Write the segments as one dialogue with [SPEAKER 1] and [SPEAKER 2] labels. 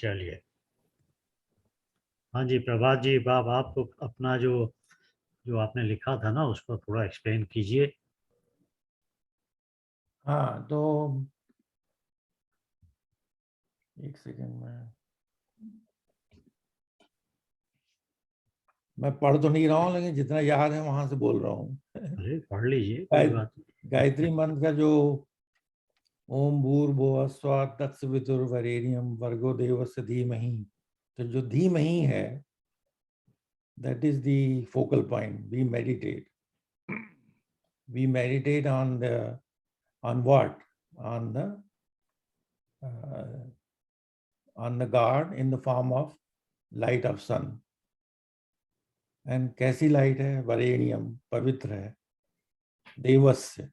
[SPEAKER 1] चलिए। हाँ जी प्रभात जी, बाब आपको अपना जो जो आपने लिखा था ना उसको थोड़ा एक्सप्लेन कीजिए।
[SPEAKER 2] हाँ, तो एक सेकेंड में मैं पढ़ तो नहीं रहा हूँ, लेकिन जितना याद है वहां से बोल रहा हूँ।
[SPEAKER 1] अरे पढ़ लीजिए, कोई बात नहीं।
[SPEAKER 2] गायत्री मंत्र का जो ओम भूर्भुवः स्वः तत्सवितुर्वरेण्यं भर्गो देवस्य धीमहि, तो जो धीमहि है, that is the focal point. We meditate. We meditate on what? On the God in the form of light of sun. And कैसी लाइट है? वरेण्यम, पवित्र है, देवस्य,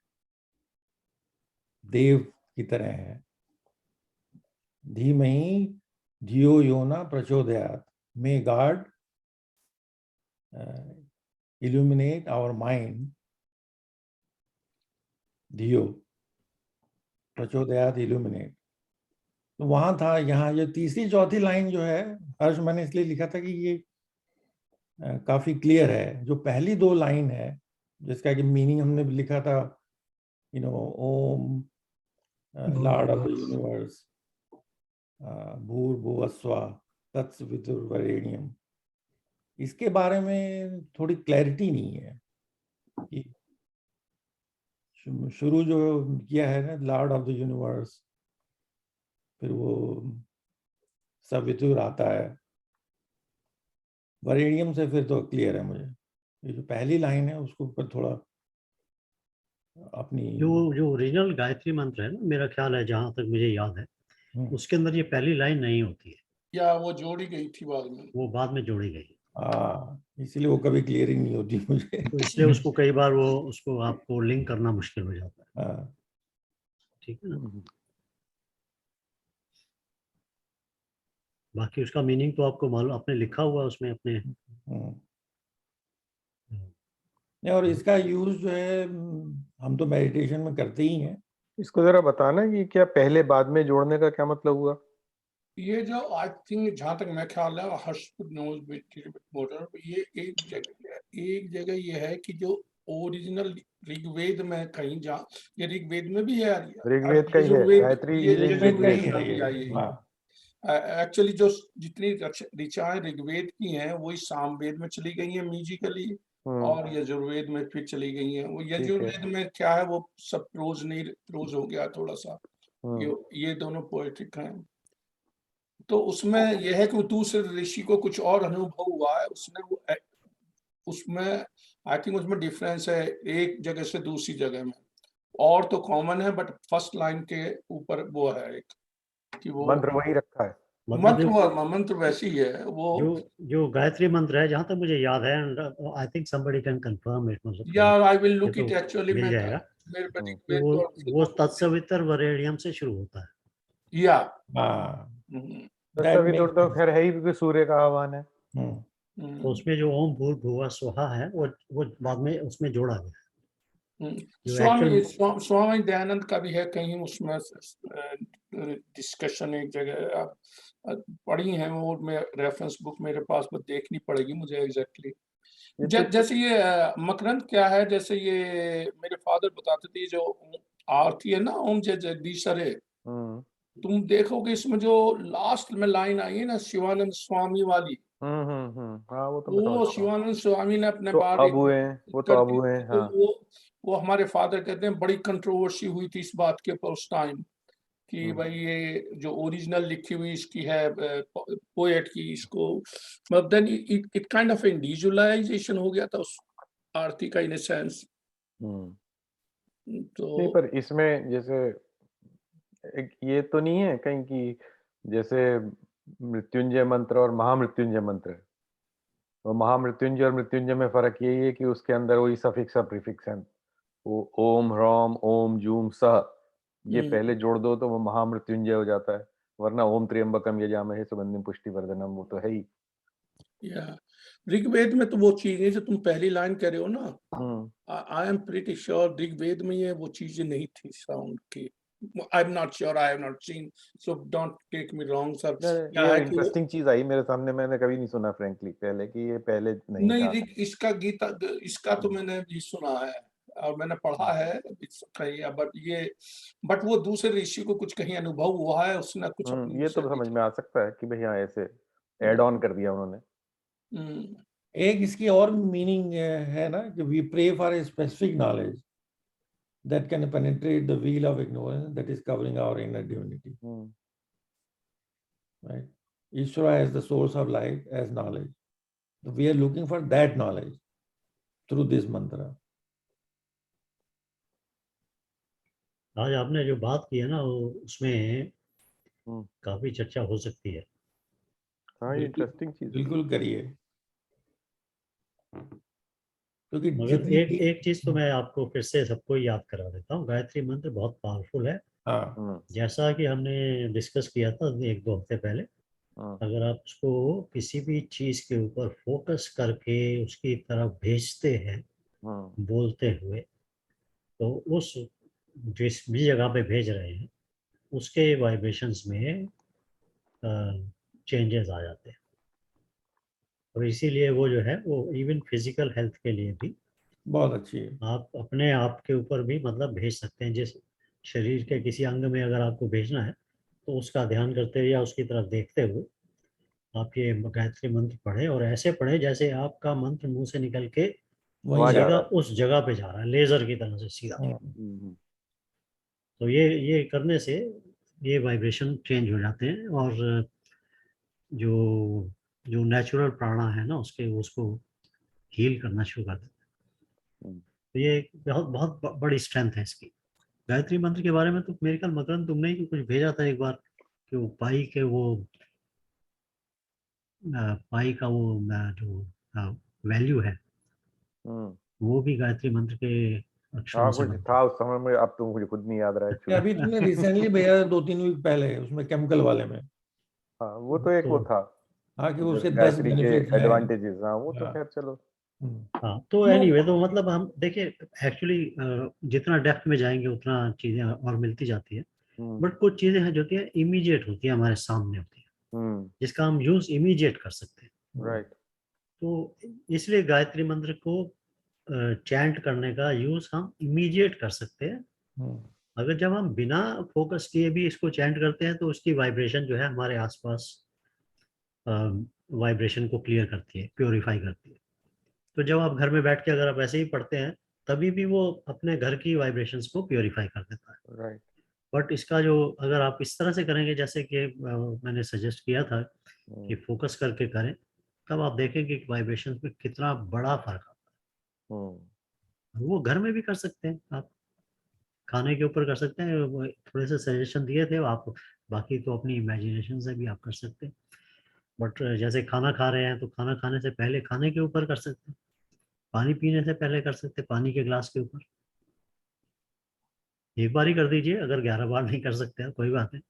[SPEAKER 2] देव की तरह है। धीमहि धियो यो न प्रचोदयात्, may God illuminate our mind. धियो प्रचोदयात्, illuminate. तो वहां था, यहाँ ये तीसरी चौथी लाइन जो है हर्ष, मैंने इसलिए लिखा था कि ये काफी क्लियर है। जो पहली दो लाइन है जिसका कि मीनिंग हमने लिखा था, ओम लॉर्ड ऑफ द यूनिवर्स, भूर्भुवः स्वः तत्सवितुर्वरेण्यम, इसके बारे में थोड़ी क्लैरिटी नहीं है कि शुरू जो किया है ना, लॉर्ड ऑफ द यूनिवर्स, फिर वो सवितुर आता है, वरेण्यम से फिर तो क्लियर है मुझे। ये जो पहली लाइन है उसको ऊपर थोड़ा अपनी
[SPEAKER 1] जो ओरिजिनल गायत्री मंत्र है ना, मेरा ख्याल है जहां तक मुझे याद है, उसके अंदर ये पहली लाइन नहीं होती है,
[SPEAKER 3] या वो जोड़ी गई थी बाद में,
[SPEAKER 1] वो बाद में जोड़ी गई।
[SPEAKER 2] इसलिए वो कभी क्लियर ही नहीं होती मुझे।
[SPEAKER 1] तो इसलिए उसको कई बार वो उसको आपको लिंक करना मुश्किल हो जाता है। ठीक है ना। बाकी उसका मीनिंग तो आपको मालूम, आपने लिखा हुआ उसमें अपने।
[SPEAKER 2] और इसका यूज जो है हम तो मेडिटेशन में करते ही हैं।
[SPEAKER 4] इसको जरा बताना कि क्या पहले बाद में जोड़ने का क्या मतलब हुआ?
[SPEAKER 3] ये जो आई थिंक जहां तक मैं ख्याल है, हर्ष नोज मोटर, ये एक जगह ये है कि जो ओरिजिनल ऋग्वेद में कहीं जा, ये ऋग्वेद में भी है,
[SPEAKER 4] ऋग्वेद का ही है, गायत्री
[SPEAKER 3] ऋग्वेद में ही
[SPEAKER 4] ऋग्वेद।
[SPEAKER 3] है। एक्चुअली जो जितनी ऋचाएं ऋग्वेद की हैं वही सामवेद में चली गई हैं म्यूजिकली, और यजुर्वेद में फिर चली गई हैं। वो यजुर्वेद में क्या है, वो सब प्रोज नहीं, प्रोज हो गया थोड़ा सा, ये दोनों पोएटिक हैं। तो उसमें यह है कि दूसरे ऋषि को कुछ और अनुभव हुआ है, उसमें आई थिंक उसमें डिफरेंस है एक जगह से दूसरी जगह में, और तो कॉमन है, बट फर्स्ट लाइन के ऊपर वो है एक कि वो
[SPEAKER 4] मंत्र वही रखा है,
[SPEAKER 3] मंत्र वैसी है। वो
[SPEAKER 1] जो गायत्री मंत्र है, जहां तक मुझे याद है, I think somebody can confirm it,
[SPEAKER 3] या I will look it, actually
[SPEAKER 1] मिल जाएगा। वो तत्सवितर वरेण्यम से शुरू होता है।
[SPEAKER 3] या
[SPEAKER 4] तत्सवितुर तो खैर है ही, क्योंकि सूर्य का आह्वान है।
[SPEAKER 1] तो उसमें जो ओम भूर्भुवः स्वः है वो बाद में उसमें जोड़ा गया।
[SPEAKER 3] स्वामी दयानंद का भी है कहीं उसमें डिस्कशन, एक जगह पढ़ी है वो, मैं रेफरेंस बुक मेरे पास, बस देखनी पड़ेगी मुझे एग्जैक्टली। जैसे ये मकरंद क्या है, जैसे ये मेरे फादर बताते थे, जो आरती है ना ओम जय जगदीशरे, तुम देखोगे इसमें जो लास्ट में लाइन आई है ना, शिवानंद स्वामी वाली,
[SPEAKER 4] हाँ,
[SPEAKER 3] वो शिवानंद स्वामी ने अपने
[SPEAKER 4] तो
[SPEAKER 3] बाद
[SPEAKER 4] अब हुए हैं, वो तो अब हुए हैं। हाँ।
[SPEAKER 3] वो हमारे फादर कहते हैं बड़ी कंट्रोवर्सी हुई थी इस बात के ऊपर उस टाइम, कि भाई ये जो ओरिजिनल लिखी हुई इसकी है पोएट की, इसको मतलब then it kind of individualization हो गया था उस आरती का, इन ए सेंस। तो
[SPEAKER 4] नहीं, पर इसमें जैसे एक ये तो नहीं है कहीं की, जैसे मृत्युंजय मंत्र और महामृत्युंजय मंत्र, तो महामृत्युंजय और मृत्युंजय में फर्क यही है कि उसके अंदर वही सफिक्स और प्रीफिक्स हैं। वो ओम ह्रौम ओम जूम सह, ये पहले जोड़ दो तो वो महामृत्युंजय हो जाता है, वरना ओम त्र्यंबकम यजामहे सुगंधिम पुष्टिवर्धनम वो तो है ही।
[SPEAKER 3] ऋग्वेद में तो वो चीज है जो तुम पहली लाइन कह रहे हो ना, I am pretty sure Rigveda में ये वो चीजें नहीं थी साउंड की। I'm not sure, I have not seen, so don't take me wrong sir. क्या
[SPEAKER 4] ये
[SPEAKER 3] है कि वो
[SPEAKER 4] इंटरेस्टिंग चीज आई मेरे सामने, मैंने कभी नहीं सुना फ्रेंकली पहले, कि ये पहले नहीं
[SPEAKER 3] नहीं
[SPEAKER 4] था।
[SPEAKER 3] इसका गीता इसका तो मैंने भी सुना है और मैंने पढ़ा है कहीं, बट वो दूसरे ऋषि को कुछ कहीं अनुभव हुआ है, उसने कुछ अपनी
[SPEAKER 4] ये तो समझ में आ सकता है कि भाई हाँ ऐसे ऐड ऑन कर दिया उन्होंने।
[SPEAKER 2] एक इसकी और मीनिंग है ना कि we pray for a specific knowledge that can penetrate the veil of ignorance that is covering our inner divinity. Right? Ishvara as the source of life, as knowledge. So we are looking for that knowledge through this mantra.
[SPEAKER 1] आज आपने जो बात की है ना, वो उसमें काफी चर्चा हो सकती है।
[SPEAKER 4] हाँ, ये इंटरेस्टिंग चीज है।
[SPEAKER 2] बिल्कुल करिए, क्योंकि
[SPEAKER 1] मगर एक चीज तो मैं आपको फिर से सबको याद करा देता हूँ, गायत्री मंत्र बहुत पावरफुल है। जैसा कि हमने डिस्कस किया था 1-2 हफ्ते पहले, अगर आप उसको किसी भी चीज के ऊपर फोकस करके उसकी तरफ भेजते हैं बोलते हुए, तो उस जिस भी जगह पे भेज रहे हैं उसके वाइब्रेशंस में चेंजेस आ जाते हैं। और इसीलिए वो जो है वो इवन फिजिकल हेल्थ के लिए भी
[SPEAKER 2] बहुत अच्छी है।
[SPEAKER 1] आप अपने आप के ऊपर भी मतलब भेज सकते हैं। जिस शरीर के किसी अंग में अगर आपको भेजना है तो उसका ध्यान करते हुए या उसकी तरफ देखते हुए आप ये गायत्री मंत्र पढ़े, और ऐसे पढ़े जैसे आपका मंत्र मुंह से निकल के सीधा उस जगह पे जा रहा है, लेजर की तरह से सीधा। तो ये करने से ये वाइब्रेशन चेंज हो जाते हैं, और जो जो नेचुरल प्राणा है ना उसको हील करना शुरू कर देते हैं। तो ये बहुत बहुत बड़ी स्ट्रेंथ है इसकी। गायत्री मंत्र के बारे में तो मेरे ख्याल मकरंद तुमने ही कुछ भेजा था एक बार कि वो पाई के वो पाई का वो जो वैल्यू है वो भी गायत्री मंत्र के अक्षरों से बनता
[SPEAKER 4] था उस समय में, अब तो मुझे खुद नहीं याद रहा है।
[SPEAKER 2] अभी तुमने रिसेंटली भेजा 2-3 वीक पहले, उसमें केमिकल वाले में।
[SPEAKER 4] हाँ, वो तो एक वो था।
[SPEAKER 2] हाँ, कि उसके 10
[SPEAKER 4] गायत्री के
[SPEAKER 2] बेनिफिट्स हैं।
[SPEAKER 4] एडवांटेजेस, हाँ वो तो खैर चलो।
[SPEAKER 1] हाँ, तो एनीवे तो मतलब हम देखिए एक्चुअली जितना डेप्थ में जाएंगे उतना चीजें और मिलती जाती है। बट कुछ चीजें हैं जो होती है इमीडिएट होती है, हमारे सामने होती है, जिसका हम यूज इमीडिएट कर सकते हैं।
[SPEAKER 4] राइट।
[SPEAKER 1] तो इसलिए गायत्री मंत्र को चैंट करने का यूज हम इमीडिएट कर सकते हैं। अगर जब हम बिना फोकस किए भी इसको चैंट करते हैं तो उसकी वाइब्रेशन जो है हमारे आसपास वाइब्रेशन को क्लियर करती है, प्योरीफाई करती है। तो जब आप घर में बैठ के अगर आप ऐसे ही पढ़ते हैं तभी भी वो अपने घर की वाइब्रेशंस को प्योरीफाई कर देता है।
[SPEAKER 4] राइट।
[SPEAKER 1] बट इसका जो अगर आप इस तरह से करेंगे जैसे कि मैंने सजेस्ट किया था कि फोकस करके करें, तब आप देखेंगे कि वाइब्रेशंस में कितना बड़ा फर्क आता है। वो घर में भी कर सकते हैं, आप खाने के ऊपर कर सकते हैं। वो थोड़े से सजेशन दिए थे आप, बाकी तो अपनी इमेजिनेशन से भी आप कर सकते हैं। बट जैसे खाना खा रहे हैं तो खाना खाने से पहले खाने के ऊपर कर सकते हैं, पानी पीने से पहले कर सकते हैं पानी के ग्लास के ऊपर। एक बार ही कर दीजिए, अगर 11 बार नहीं कर सकते हैं कोई बात नहीं।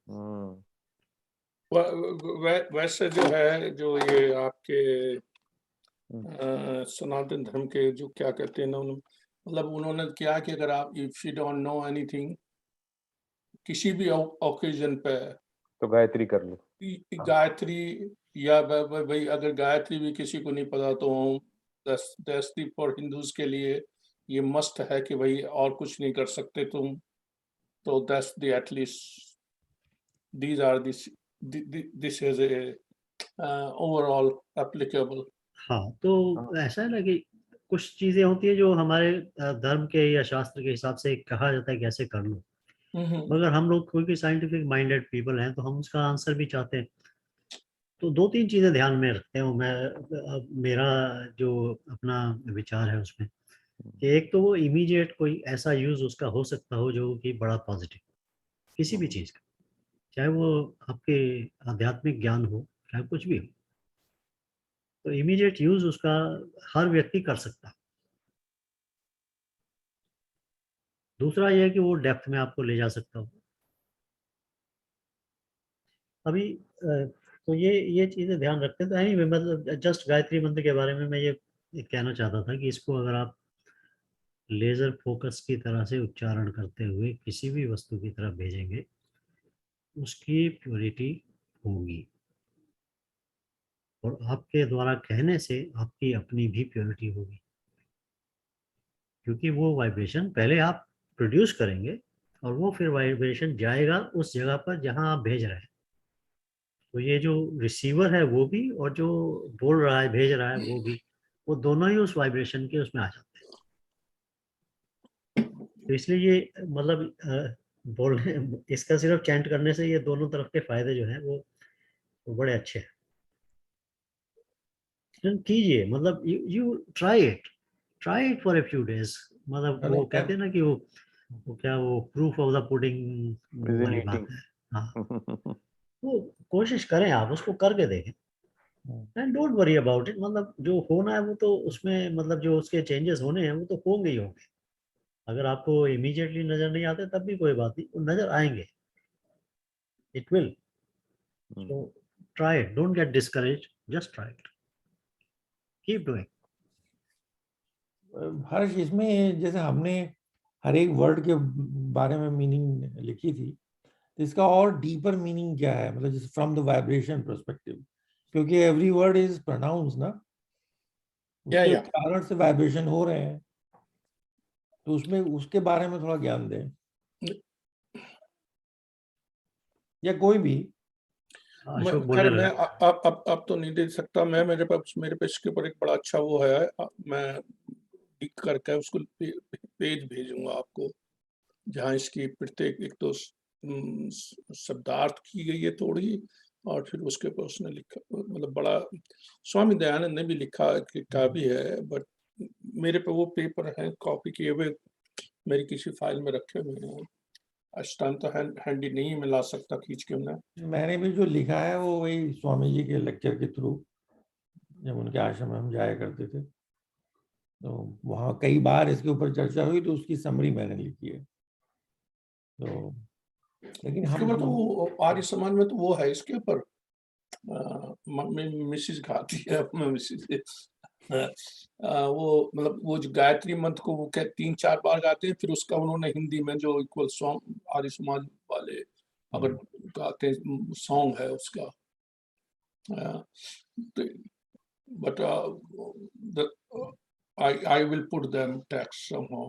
[SPEAKER 3] वैसे जो है जो ये आपके सनातन धर्म के जो क्या कहते हैं ना, मतलब उन्होंने क्या कि अगर आप if you don't know anything किसी भी ओकेजन पे
[SPEAKER 4] तो गायत्री कर लो।
[SPEAKER 3] गायत्री, या भाई अगर गायत्री भी किसी को नहीं पता तो दस्ती फॉर हिंदूज के लिए ये मस्ट है कि भाई और कुछ नहीं कर सकते तुम, तो that's the at least these are this is a overall applicable।
[SPEAKER 1] हाँ, तो ऐसा है ना कि कुछ चीजें होती है जो हमारे धर्म के या शास्त्र के हिसाब से कहा जाता है कि ऐसे कर लो, मगर हम लोग कोई भी साइंटिफिक माइंडेड पीपल हैं तो हम उसका आंसर भी चाहते हैं। तो 2-3 चीजें ध्यान में रखते हैं। मेरा जो अपना विचार है उसमें कि एक तो वो इमीडिएट कोई ऐसा यूज उसका हो सकता हो जो कि बड़ा पॉजिटिव किसी भी चीज का, चाहे वो आपके आध्यात्मिक ज्ञान हो चाहे कुछ भी हो, तो इमीडिएट यूज उसका हर व्यक्ति कर सकता है। दूसरा यह है कि वो डेप्थ में आपको ले जा सकता हो। अभी तो ये चीजें ध्यान रखते हैं। तो एनीवे मतलब जस्ट गायत्री मंत्र के बारे में मैं ये कहना चाहता था कि इसको अगर आप लेजर फोकस की तरह से उच्चारण करते हुए किसी भी वस्तु की तरफ भेजेंगे, उसकी प्योरिटी होगी। और आपके द्वारा कहने से आपकी अपनी भी प्योरिटी होगी, क्योंकि वो वाइब्रेशन पहले आप प्रोड्यूस करेंगे और वो फिर वाइब्रेशन जाएगा उस जगह पर जहां आप भेज रहे हैं। तो ये जो रिसीवर है वो भी, और जो बोल रहा है भेज रहा है वो भी, वो दोनों ही उस वाइब्रेशन के उसमें आ जाते हैं। तो इसलिए ये मतलब बोलने, इसका सिर्फ चैंट करने से ये दोनों तरफ के फायदे जो हैं वो बड़े अच्छे हैं। कीजिए, मतलब you try it for a few days. मतलब वो कहते हैं ना कि वो क्या, वो प्रूफ ऑफ द पुडिंग वाली बात है। हाँ, वो कोशिश करें, आप उसको करके देखें and don't worry about it. मतलब जो होना है वो तो उसमें, मतलब जो उसके चेंजेस होने हैं वो तो होंगे ही होंगे। अगर आपको इमीडिएटली नजर नहीं आते तब भी कोई बात नहीं, वो नजर आएंगे, it will. So try it, don't get discourage, just try it, keep doing.
[SPEAKER 2] हर चीज में जैसे हमने हर एक वर्ड के बारे में मीनिंग लिखी थी, तो इसका और डीपर मीनिंग क्या है, मतलब जैसे फ्रॉम द वाइब्रेशन पर्सपेक्टिव, क्योंकि एवरी वर्ड इज प्रोनाउंस ना, उसके कारण से वाइब्रेशन हो रहे हैं, तो उसमें उसके बारे में थोड़ा ज्ञान दें, या कोई भी।
[SPEAKER 3] खैर मैं अब तो नहीं दे सकता मैं, मेरे पे इसके ऊपर एक बड़ा अच्छा वो है, मैं लिख करके उसको पेज भेजूंगा आपको, जहाँ इसकी प्रत्येक एक तो शब्दार्थ की गई है थोड़ी, और फिर उसके ऊपर उसने लिखा, मतलब बड़ा स्वामी दयानंद ने भी लिखा भी है, बट मेरे पे वो पेपर है कॉपी किए हुए, मेरी किसी फाइल में रखे हुए हैं। अष्टांग तो हैंडी नहीं मैं ला सकता खींच के उन्हें।
[SPEAKER 2] मैंने भी जो लिखा है वो वही स्वामी जी के लेक्चर के थ्रू, जब उनके आश्रम में हम जाया करते थे, तो वहाँ कई बार इसके ऊपर चर्चा हुई, तो उसकी समरी मैंने लिखी है। तो लेकिन हम
[SPEAKER 3] तो आर्य समाज में तो वो है इसके ऊपर, मिसिस गाती है, मिसिस वो मतलब वो जो गायत्री मंत्र को वो 3-4 बार गाते हैं, फिर उसका उन्होंने हिंदी में जो इक्वल सॉन्ग आर्य समाज वाले अगर गाते हैं सॉन्ग है उसका, but I will put them text somehow.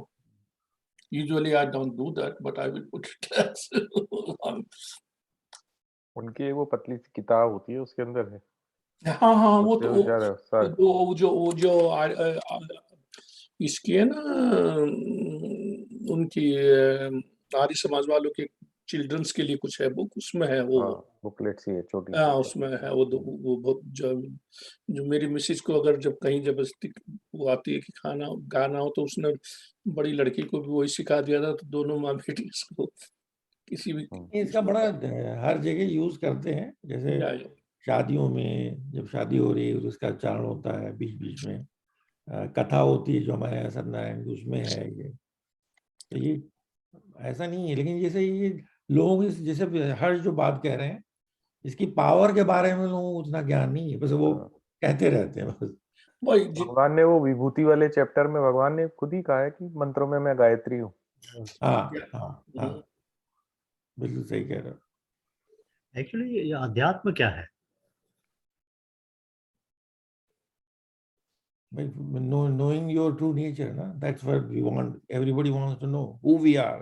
[SPEAKER 3] Usually I don't do that, but I will put text.
[SPEAKER 4] उनकी वो पतली सी किताब होती है, उसके अंदर है।
[SPEAKER 3] हाँ वो तो जो इसकी है ना, उनकी आर्य समाज वालों के चिल्ड्रंस के लिए कुछ है बुक, उसमें है वो
[SPEAKER 4] बुकलेट सी है छोटी।
[SPEAKER 3] हाँ उसमें है वो बहुत जो मेरी मिसिस को अगर जब कहीं जबरदस्ती वो आती है कि खाना गाना हो, तो उसने बड़ी लड़की को भी वही सिखा दिया था, तो दोनों माँ बेटी इसको किसी भी
[SPEAKER 2] इसका बड़ा हर जगह यूज करते हैं, जैसे शादियों में जब शादी हो रही है तो उसका उच्चारण होता है, बीच बीच में कथा होती है जो हमारे यहाँ सत्यनारायण की, उसमें है ये। तो ये ऐसा नहीं है, लेकिन जैसे ये लोग जैसे हर जो बात कह रहे हैं, इसकी पावर के बारे में लोगों को उतना ज्ञान नहीं है, बस वो कहते रहते हैं बस।
[SPEAKER 4] भगवान ने वो विभूति वाले चैप्टर में भगवान ने खुद ही कहा है कि मंत्रों में मैं गायत्री हूँ।
[SPEAKER 2] हाँ, बिल्कुल सही कह रहे हो।
[SPEAKER 1] एक्चुअली ये अध्यात्म क्या है?
[SPEAKER 2] Knowing your true nature, ना, that's what we want. Everybody wants to know who we are.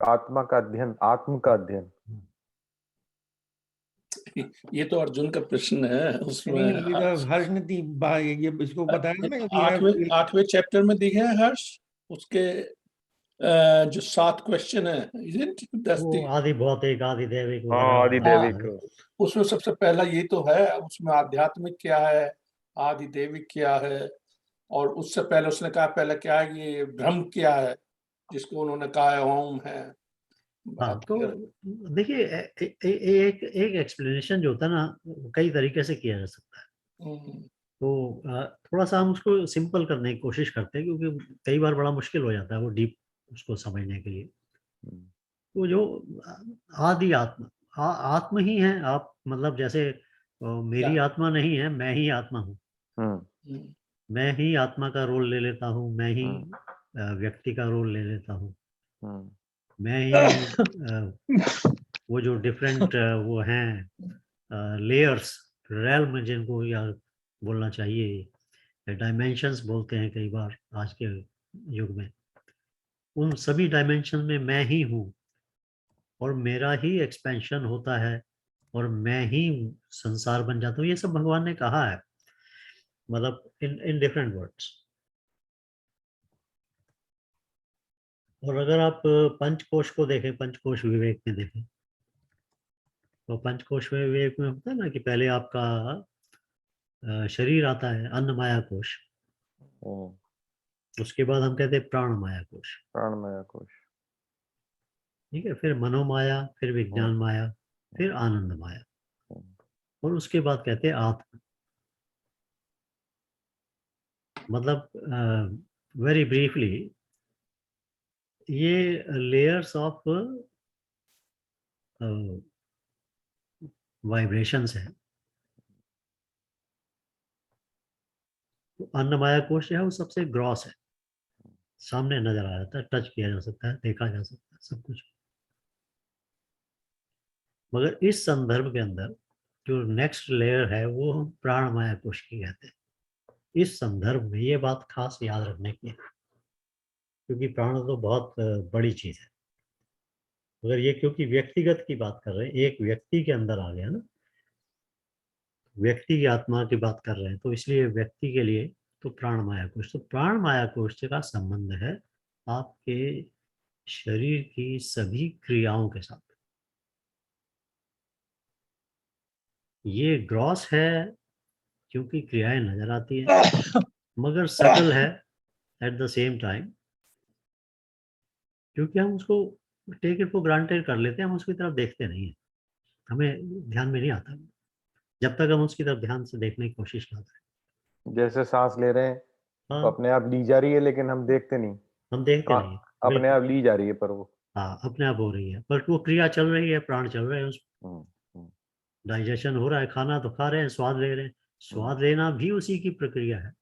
[SPEAKER 4] आत्मा का अध्ययन, आत्म का अध्ययन।
[SPEAKER 3] ये तो अर्जुन का प्रश्न है, उसमें
[SPEAKER 2] हर्ष ने ये इसको बताया ना,
[SPEAKER 3] 8वें चैप्टर में दिखे है हर्ष, उसके जो 7 क्वेश्चन है,
[SPEAKER 1] आदि भौतिक, आदि दैविक,
[SPEAKER 4] आदि दैविक,
[SPEAKER 3] उसमें सबसे पहला ये तो है, उसमें आध्यात्मिक क्या है, आदि दैविक क्या है, और उससे पहले उसने कहा पहले क्या है, ये ब्रह्म क्या है, जिसको उन्होंने कहा है ओम है।
[SPEAKER 1] हाँ, तो देखिए एक एक्सप्लेनेशन जो होता है ना, कई तरीके से किया जा सकता है। तो थोड़ा सा हम उसको सिंपल करने की कोशिश करते हैं, क्योंकि कई बार बड़ा मुश्किल हो जाता है वो डीप उसको समझने के लिए। तो जो आदि आत्मा आत्मा ही है आप, मतलब जैसे मेरी आत्मा नहीं है, मैं ही आत्मा हूँ। मैं ही आत्मा का रोल ले लेता हूँ, मैं ही व्यक्ति का रोल ले लेता हूँ, मैं ही वो जो डिफरेंट वो हैं लेयर्स, रेल्म जिनको या बोलना चाहिए, डायमेंशंस बोलते हैं कई बार आज के युग में, उन सभी डायमेंशन में मैं ही हूँ और मेरा ही एक्सपेंशन होता है और मैं ही संसार बन जाता हूँ। ये सब भगवान ने कहा है, मतलब इन डिफरेंट वर्ड्स। और अगर आप पंचकोश को देखें, पंचकोश विवेक में देखें, तो पंचकोश विवेक में होता है ना कि पहले आपका शरीर आता है, अन्नमाया कोश, उसके बाद हम कहते हैं प्राणमाया कोश,
[SPEAKER 4] प्राणमाया कोश,
[SPEAKER 1] ठीक है, फिर मनोमाया, फिर विज्ञान माया, फिर आनंद माया, और उसके बाद कहते हैं आत्मा। मतलब वेरी ब्रीफली ये लेयर्स ऑफ वाइब्रेशंस है। तो अन्नमाया कोश है वो सबसे ग्रॉस है, सामने नजर आ जाता है, टच किया जा सकता है, देखा जा सकता है सब कुछ। मगर इस संदर्भ के अंदर जो नेक्स्ट लेयर है वो हम प्राणमाया कोश की कहते हैं। इस संदर्भ में ये बात खास याद रखने की है, क्योंकि प्राण तो बहुत बड़ी चीज है। मगर ये क्योंकि व्यक्तिगत की बात कर रहे हैं, एक व्यक्ति के अंदर आ गया ना, व्यक्ति की आत्मा की बात कर रहे हैं, तो इसलिए व्यक्ति के लिए तो प्राण माया कोश, तो प्राण माया कोश का संबंध है आपके शरीर की सभी क्रियाओं के साथ। ये ग्रॉस है क्योंकि क्रियाएं नजर आती है, मगर सटल है एट द सेम टाइम, क्योंकि हम उसको टेक इट फॉर ग्रांटेड कर लेते हैं, हम उसकी तरफ देखते नहीं है, हमें ध्यान में नहीं आता जब तक हम उसकी तरफ ध्यान से देखने की कोशिश ना करें।
[SPEAKER 4] जैसे सांस ले रहे हैं तो अपने आप ली जा रही है, लेकिन हम देखते नहीं,
[SPEAKER 1] हम देखते नहीं है,
[SPEAKER 4] अपने आप ली जा रही है, पर वो
[SPEAKER 1] हाँ अपने आप हो रही है, बट वो क्रिया चल रही है, प्राण चल रहे हैं, उस डाइजेशन हो रहा है, खाना तो खा रहे हैं, स्वाद ले रहे हैं, स्वाद लेना भी उसी की प्रक्रिया है।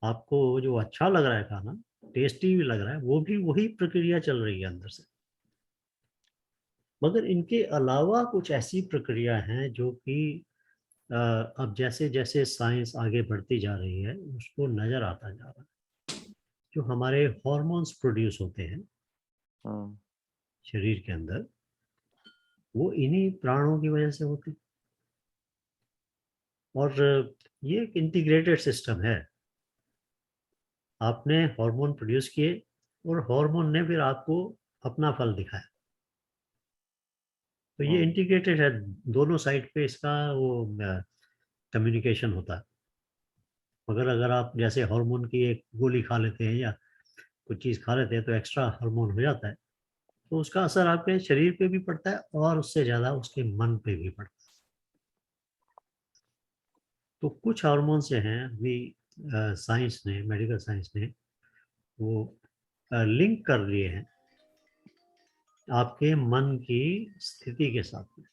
[SPEAKER 1] आपको जो अच्छा लग रहा है खाना, टेस्टी भी लग रहा है, वो भी वही प्रक्रिया चल रही है अंदर से। मगर इनके अलावा कुछ ऐसी प्रक्रिया हैं जो कि अब जैसे जैसे साइंस आगे बढ़ती जा रही है उसको नजर आता जा रहा है। जो हमारे हार्मोन्स प्रोड्यूस होते हैं शरीर के अंदर, वो इन्हीं प्राणों की वजह से होते हैं। और ये एक इंटीग्रेटेड सिस्टम है। आपने हार्मोन प्रोड्यूस किए और हार्मोन ने फिर आपको अपना फल दिखाया, तो ये इंटीग्रेटेड है, दोनों साइड पे इसका वो कम्युनिकेशन होता है। मगर अगर आप जैसे हार्मोन की एक गोली खा लेते हैं या कुछ चीज़ खा लेते हैं तो एक्स्ट्रा हार्मोन हो जाता है, तो उसका असर आपके शरीर पे भी पड़ता है और उससे ज़्यादा उसके मन पे भी पड़ता है। तो कुछ हार्मोन से हैं अभी साइंस ने, मेडिकल साइंस ने वो लिंक कर लिए हैं आपके मन की स्थिति के साथ में।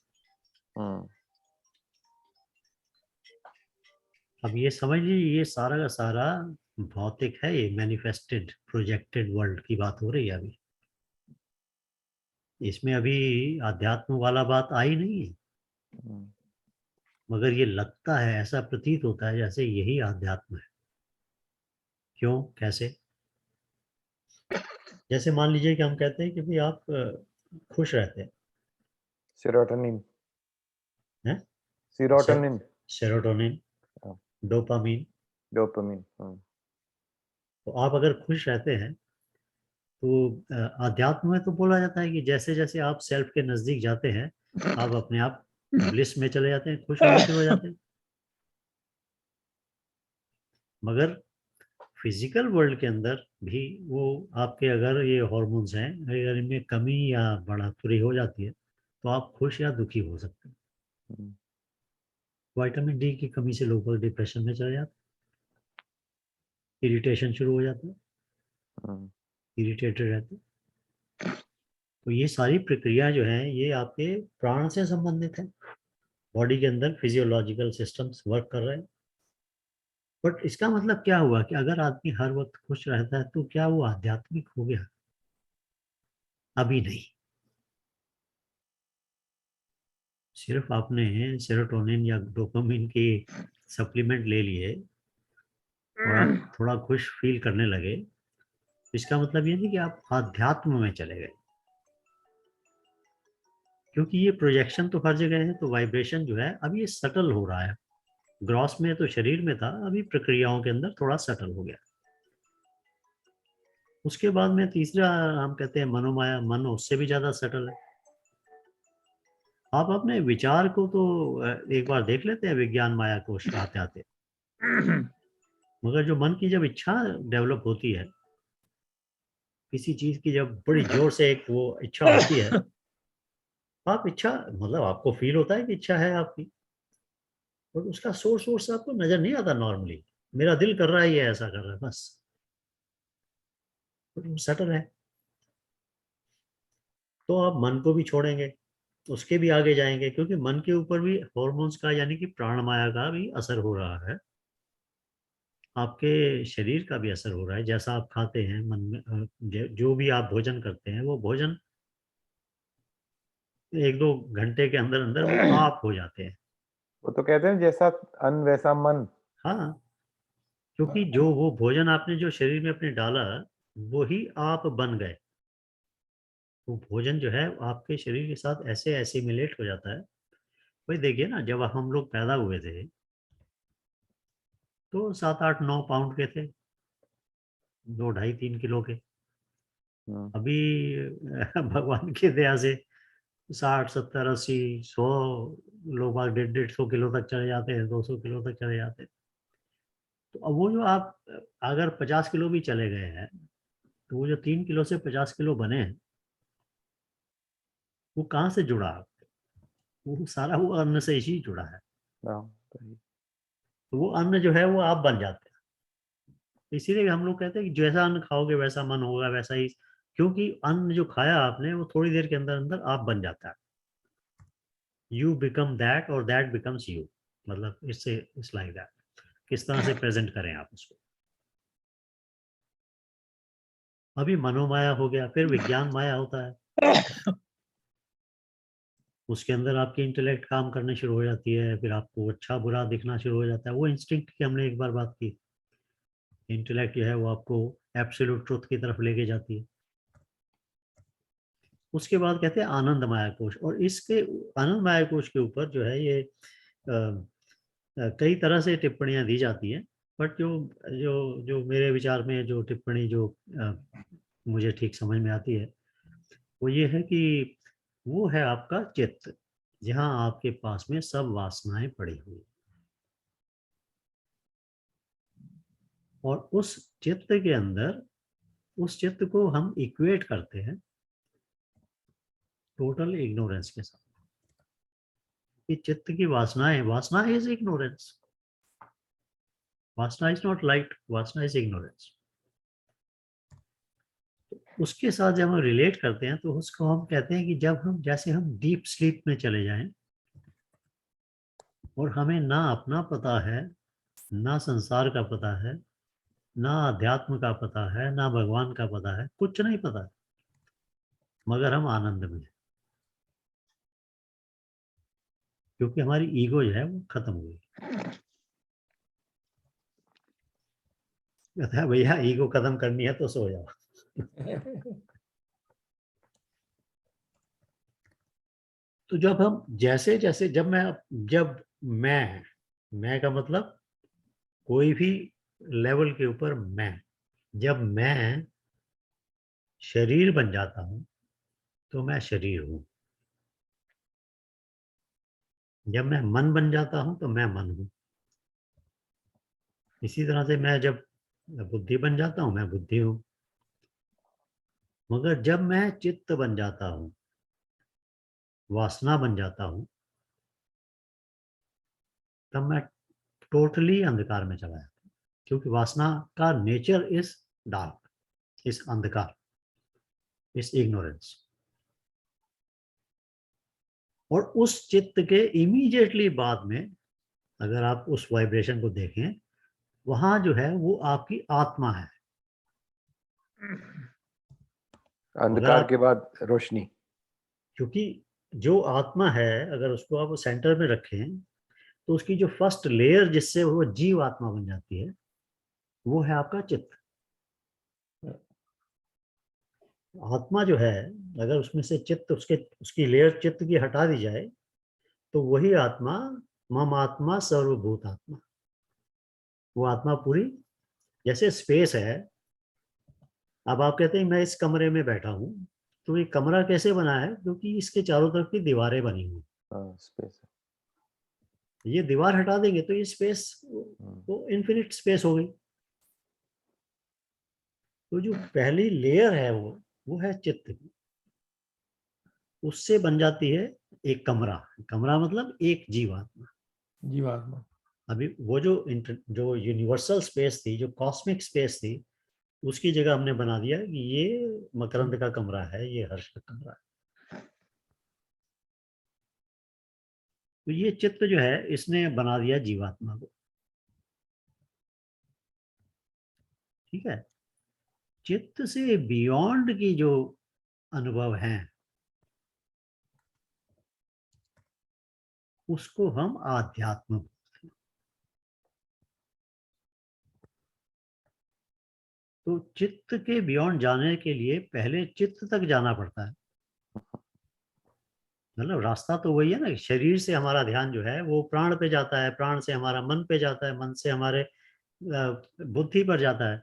[SPEAKER 1] अब ये समझ लीजिए ये सारा का सारा भौतिक है, ये मैनिफेस्टेड प्रोजेक्टेड वर्ल्ड की बात हो रही है अभी, इसमें अभी आध्यात्म वाला बात आई नहीं है। मगर ये लगता है, ऐसा प्रतीत होता है जैसे यही आध्यात्म है। क्यों, कैसे? जैसे मान लीजिए कि हम कहते हैं कि भाई आप खुश रहते हैं,
[SPEAKER 4] सेरोटोनिन,
[SPEAKER 1] हैं?
[SPEAKER 4] Serotonin,
[SPEAKER 1] serotonin, dopamine,
[SPEAKER 4] dopamine.
[SPEAKER 1] तो आप अगर खुश रहते हैं तो आध्यात्म में तो बोला जाता है कि जैसे जैसे आप सेल्फ के नजदीक जाते हैं आप अपने आप ब्लिस में चले जाते हैं, खुश होने शुरू हो जाते हैं। मगर फिजिकल वर्ल्ड के अंदर भी वो आपके अगर ये हॉर्मोन्स हैं, अगर इनमें कमी या बढ़ोतरी हो जाती है तो आप खुश या दुखी हो सकते हैं। विटामिन डी की कमी से लोग डिप्रेशन में चले जाते हैं, इरिटेशन शुरू हो जाता है, इरिटेटेड रहते हैं। तो ये सारी प्रक्रिया जो है ये आपके प्राण से संबंधित है। बॉडी के अंदर फिजियोलॉजिकल सिस्टम्स वर्क कर रहे हैं बट इसका मतलब क्या हुआ कि अगर आदमी हर वक्त खुश रहता है तो क्या वो आध्यात्मिक हो गया? अभी नहीं। सिर्फ आपने सेरोटोनिन या डोपामिन की सप्लीमेंट ले लिए और आप थोड़ा खुश फील करने लगे, इसका मतलब ये नहीं कि आप आध्यात्म में चले गए, क्योंकि ये प्रोजेक्शन तो हर जगह है। तो वाइब्रेशन जो है अभी ये सटल हो रहा है। ग्रॉस में तो शरीर में था, अभी प्रक्रियाओं के अंदर थोड़ा सटल हो गया। उसके बाद में तीसरा हम कहते हैं मनोमाया, मन उससे भी ज्यादा सटल है। आप अपने विचार को तो एक बार देख लेते हैं विज्ञान माया कोश आते आते, मगर जो मन की जब इच्छा डेवलप होती है, किसी चीज की जब बड़ी जोर से एक वो इच्छा होती है, आप इच्छा मतलब आपको फील होता है कि इच्छा है आपकी, और उसका सोर्स आपको नजर नहीं आता नॉर्मली। मेरा दिल कर रहा है, ये ऐसा कर रहा है, बस सटल है। तो आप मन को भी छोड़ेंगे, उसके भी आगे जाएंगे, क्योंकि मन के ऊपर भी हॉर्मोन्स का यानी कि प्राणमाया का भी असर हो रहा है। आपके शरीर का भी असर हो रहा है। जैसा आप खाते हैं, मन में जो भी आप भोजन करते हैं, वो भोजन 1-2 घंटे के अंदर अंदर वो आप हो जाते हैं।
[SPEAKER 4] वो तो कहते हैं जैसा अन्न वैसा मन।
[SPEAKER 1] हाँ, क्योंकि जो वो भोजन आपने जो शरीर में अपने डाला, वो ही आप बन गए। वो भोजन जो है आपके शरीर के साथ ऐसे एसिमिलेट हो जाता है। भाई देखिए ना, जब हम लोग पैदा हुए थे तो 7-8-9 पाउंड के थे, 2-2.5-3 किलो के। अभी भगवान की दया से 60-70-80-100 लोग बाग 150-150 किलो तक चले जाते हैं, 200 किलो तक चले जाते हैं। तो अब वो जो आप अगर 50 किलो भी चले गए हैं, तो वो जो 3 किलो से 50 किलो बने हैं, वो कहाँ से जुड़ा? वो सारा वो अन्न से ही जुड़ा है। तो वो अन्न जो है वो आप बन जाते हैं। इसीलिए हम लोग कहते हैं कि जैसा अन्न खाओगे वैसा मन होगा, वैसा ही। क्योंकि अन्न जो खाया आपने, वो थोड़ी देर के अंदर अंदर आप बन जाता है। यू बिकम दैट और दैट बिकम्स यू। मतलब इससे इट्स लाइक दैट। किस तरह से प्रेजेंट करें आप उसको। अभी मनोमाया हो गया, फिर विज्ञान माया होता है। उसके अंदर आपकी इंटेलेक्ट काम करने शुरू हो जाती है, फिर आपको अच्छा बुरा दिखना शुरू हो जाता है। वो इंस्टिंक्ट की हमने एक बार बात की। इंटेलेक्ट जो है वो आपको एब्सोल्यूट ट्रुथ की तरफ लेके जाती है। उसके बाद कहते हैं आनंद माया कोश। और इसके आनंद माया कोश के ऊपर जो है ये कई तरह से टिप्पणियां दी जाती हैं। बट जो जो जो मेरे विचार में जो टिप्पणी जो मुझे ठीक समझ में आती है, वो ये है कि वो है आपका चित्त, जहाँ आपके पास में सब वासनाएं पड़ी हुई, और उस चित्त के अंदर, उस चित्त को हम इक्वेट करते हैं टोटल इग्नोरेंस के साथ। कि चित्त की वासनाएं, वासना इज इग्नोरेंस। वासना इज नॉट लाइट, वासना इज इग्नोरेंस। उसके साथ जब हम रिलेट करते हैं तो उसको हम कहते हैं कि जब हम जैसे हम डीप स्लीप में चले जाएं, और हमें ना अपना पता है, ना संसार का पता है, ना अध्यात्म का पता है, ना भगवान का पता है, कुछ नहीं पता है, मगर हम आनंद में हैं। क्योंकि हमारी ईगो जो है वो खत्म हो गई। कहता है भैया ईगो खत्म करनी है तो सो जाओ। तो जब हम जैसे जैसे जब मैं का मतलब कोई भी लेवल के ऊपर जब मैं शरीर बन जाता हूं तो मैं शरीर हूं। जब मैं मन बन जाता हूं तो मैं मन हूं। इसी तरह से मैं जब बुद्धि बन जाता हूं, मैं बुद्धि हूं। मगर जब मैं चित्त बन जाता हूं, वासना बन जाता हूं, तब मैं टोटली अंधकार में चला जाता हूं। क्योंकि वासना का नेचर इज डार्क, इस अंधकार, इस इग्नोरेंस। और उस चित्त के इमीडिएटली बाद में, अगर आप उस वाइब्रेशन को देखें, वहां जो है वो आपकी आत्मा है।
[SPEAKER 4] अंधकार के बाद रोशनी।
[SPEAKER 1] क्योंकि जो आत्मा है अगर उसको आप सेंटर में रखें तो उसकी जो फर्स्ट लेयर जिससे वो जीव आत्मा बन जाती है वो है आपका चित्त। आत्मा जो है अगर उसमें से चित्त उसकी लेयर चित्त की हटा दी जाए तो वही आत्मा मम आत्मा सर्वभूत आत्मा, वो आत्मा पूरी जैसे स्पेस है। अब आप कहते हैं मैं इस कमरे में बैठा हूँ, तो ये कमरा कैसे बना है? क्योंकि इसके चारों तरफ की दीवारें बनी हुई।
[SPEAKER 4] स्पेस।
[SPEAKER 1] ये दीवार हटा देंगे तो ये स्पेस वो इन्फिनिट स्पेस हो गई। तो जो पहली लेयर है वो है चित्त की, उससे बन जाती है एक कमरा। कमरा मतलब एक जीवात्मा।
[SPEAKER 2] जीवात्मा।
[SPEAKER 1] अभी वो जो यूनिवर्सल स्पेस थी, जो कॉस्मिक स्पेस थी, उसकी जगह हमने बना दिया कि ये मकरंद का कमरा है, ये हर्ष का कमरा है। तो ये चित्त जो है इसने बना दिया जीवात्मा को। ठीक है। चित्त से बियॉन्ड की जो अनुभव हैं उसको हम आध्यात्म बोलते हैं। तो चित्त के बियॉन्ड जाने के लिए पहले चित्त तक जाना पड़ता है। मतलब रास्ता तो वही है ना, शरीर से हमारा ध्यान जो है वो प्राण पे जाता है, प्राण से हमारा मन पे जाता है, मन से हमारे बुद्धि पर जाता है,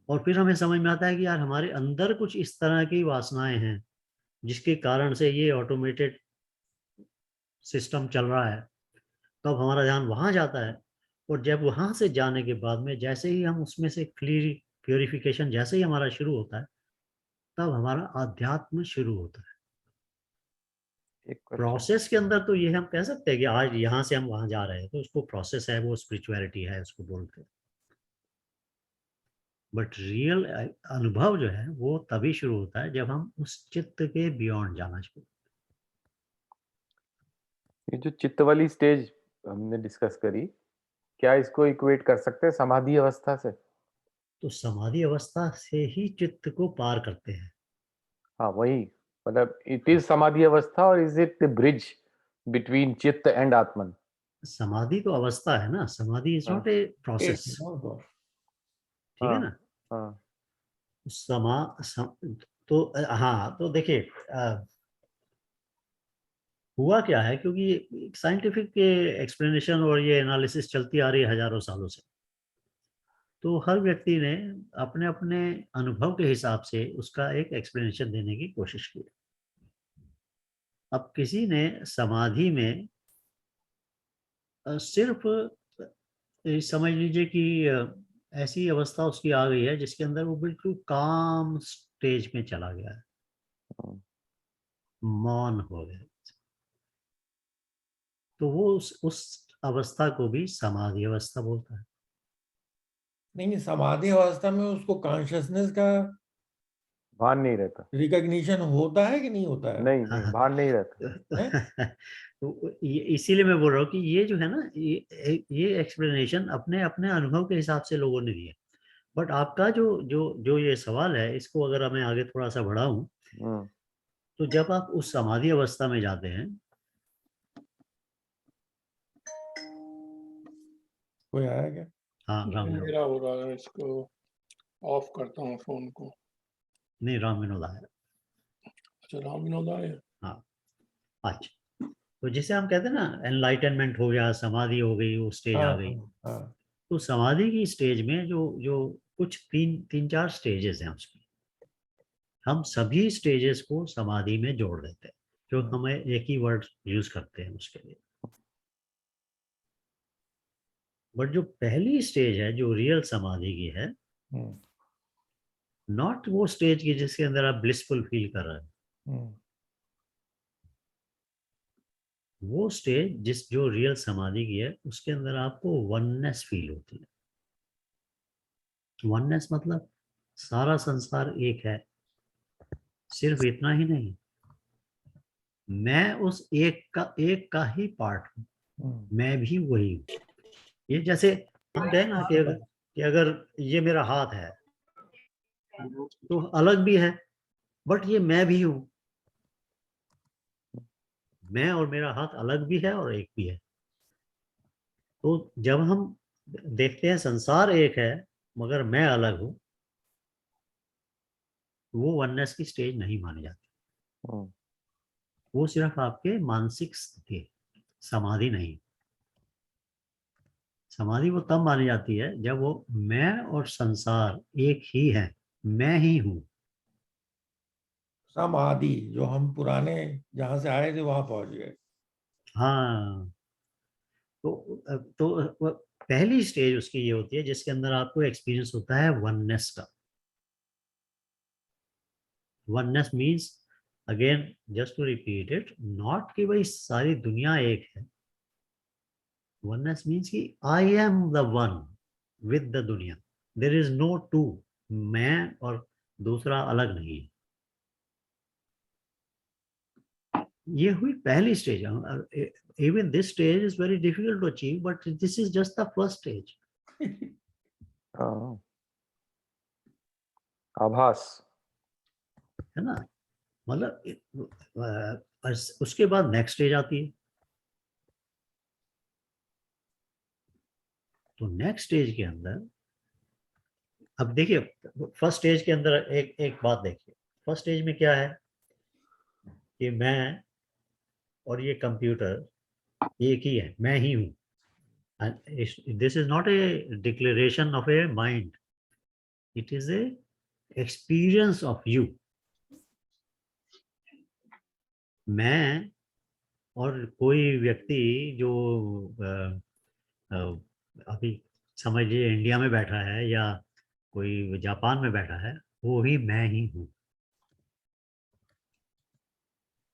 [SPEAKER 1] और फिर हमें समझ में आता है कि यार हमारे अंदर कुछ इस तरह की वासनाएं हैं जिसके कारण से ये ऑटोमेटेड सिस्टम चल रहा है। तब हमारा ध्यान वहां जाता है, और जब वहां से जाने के बाद में जैसे ही हम उसमें से प्योरिफिकेशन जैसे ही हमारा शुरू होता है तब हमारा अध्यात्म शुरू होता है। प्रोसेस के अंदर तो ये हम कह सकते हैं कि आज यहाँ से हम वहां जा रहे हैं तो उसको प्रोसेस है, वो स्पिरिचुअलिटी है, उसको बोलते हैं। बट रियल अनुभव जो है वो तभी शुरू होता है जब हम उस चित्त के बियॉन्ड जाना शुरू।
[SPEAKER 4] ये जो चित्त वाली स्टेज हमने डिस्कस करी, क्या इसको इक्वेट कर सकते हैं समाधि अवस्था से?
[SPEAKER 1] तो समाधि अवस्था से ही चित्त को पार करते हैं।
[SPEAKER 4] हाँ वही, मतलब इट इज समाधि अवस्था और is it the bridge between चित्त एंड आत्मन?
[SPEAKER 1] समाधि तो अवस्था है ना, समाधि इज नॉट ए प्रोसेस। ठीक है ना।
[SPEAKER 4] हाँ।
[SPEAKER 1] तो हाँ, तो देखिए हुआ क्या है, क्योंकि साइंटिफिक एक्सप्लेनेशन और ये एनालिसिस चलती आ रही है हजारों सालों से, तो हर व्यक्ति ने अपने अपने अनुभव के हिसाब से उसका एक एक्सप्लेनेशन देने की कोशिश की। अब किसी ने समाधि में सिर्फ समझ लीजिए कि ऐसी अवस्था उसकी आ गई है जिसके अंदर वो बिल्कुल काम स्टेज में चला गया है, मौन हो गया, तो वो उस अवस्था को भी समाधि अवस्था बोलता है।
[SPEAKER 2] नहीं, समाधि अवस्था में उसको कॉन्शियसनेस का
[SPEAKER 4] भान नहीं रहता।
[SPEAKER 2] रिकॉग्निशन होता है कि नहीं होता है?
[SPEAKER 4] नहीं नहीं, भान नहीं रहता।
[SPEAKER 1] तो इसीलिए मैं बोल रहा हूँ कि ये जो है ना, ये एक्सप्लेनेशन अपने अपने अनुभव के हिसाब से लोगों ने दिया। बट आपका जो जो जो ये सवाल है, इसको अगर मैं आगे थोड़ा सा बढ़ाऊं, तो जब आप उस समाधि अवस्था में जाते हैं,
[SPEAKER 2] कोई आया क्या?
[SPEAKER 1] हाँ राम विनोद।
[SPEAKER 3] मेरा हो रहा है, इसको ऑफ करता हूँ फोन को।
[SPEAKER 1] नहीं, राम विनोद आया।
[SPEAKER 3] अच्छा, राम विनोद आए।
[SPEAKER 1] हाँ, अच्छा। तो जिसे हम कहते हैं ना एनलाइटनमेंट हो गया, समाधि हो गई, वो स्टेज आ गई।
[SPEAKER 2] हाँ।
[SPEAKER 1] तो समाधि की स्टेज में जो जो कुछ तीन चार स्टेजेस हैं उसकी, हम सभी स्टेजेस को समाधि में जोड़ देते हैं, जो हमें एक ही वर्ड यूज करते हैं उसके लिए। बट जो पहली स्टेज है जो रियल समाधि की है, नॉट वो स्टेज की जिसके अंदर आप ब्लिसफुल फील कर रहे हैं, वो स्टेज जो रियल समाधि की है उसके अंदर आपको वननेस फील होती है। वननेस मतलब सारा संसार एक है। सिर्फ इतना ही नहीं, मैं उस एक का ही पार्ट हूँ, मैं भी वही हूँ। ये जैसे हम कहें ना कि कि अगर ये मेरा हाथ है तो अलग भी है, बट ये मैं भी हूं। मैं और मेरा हाथ अलग भी है और एक भी है। तो जब हम देखते हैं संसार एक है मगर मैं अलग हूं, वो वननेस की स्टेज नहीं मानी जाती। वो सिर्फ आपके मानसिक स्थिति है, समाधि नहीं। समाधि वो तब मानी जाती है जब वो मैं और संसार एक ही है, मैं ही हूं।
[SPEAKER 2] समाधि, जो हम पुराने जहां से आए थे वहां पहुंच गए।
[SPEAKER 1] हाँ, तो पहली स्टेज उसकी ये होती है जिसके अंदर आपको एक्सपीरियंस होता है वननेस का। Oneness means, again just to repeat it, not कि भाई सारी दुनिया एक है। वननेस मीन्स कि I am the one with the दुनिया, देयर इज नो टू। मैं और दूसरा अलग नहीं है। ये हुई पहली stage. Even this stage is very difficult to achieve, but this is just the first stage.
[SPEAKER 4] आभास
[SPEAKER 1] है ना, मतलब उसके बाद नेक्स्ट स्टेज आती है। तो नेक्स्ट स्टेज के अंदर, अब देखिए, फर्स्ट स्टेज के अंदर एक एक बात देखिए। फर्स्ट स्टेज में क्या है कि मैं और ये कंप्यूटर एक ही है, मैं ही हूँ। This is not a declaration of a mind, it is a experience of you. मैं और कोई व्यक्ति जो अभी समझ लीजिए इंडिया में बैठा है या कोई जापान में बैठा है, वो ही मैं ही हूँ।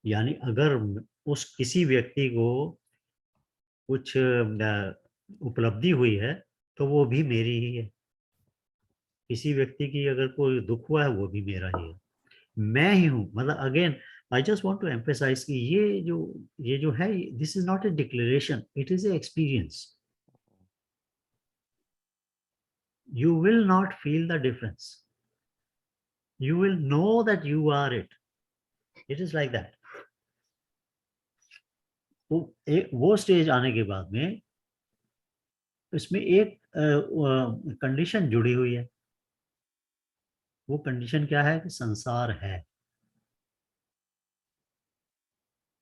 [SPEAKER 1] यानी अगर उस किसी व्यक्ति को कुछ उपलब्धि हुई है तो वो भी मेरी ही है। किसी व्यक्ति की अगर कोई दुख हुआ है वो भी मेरा ही है। मैं ही हूँ, मतलब again I just want to emphasize कि ये जो है, this is not a declaration, it is a experience. You will not feel the difference. You will know that you are it. It is like that. तो वो stage आने के बाद में इसमें एक कंडीशन जुड़ी हुई है। वो कंडीशन क्या है कि संसार है।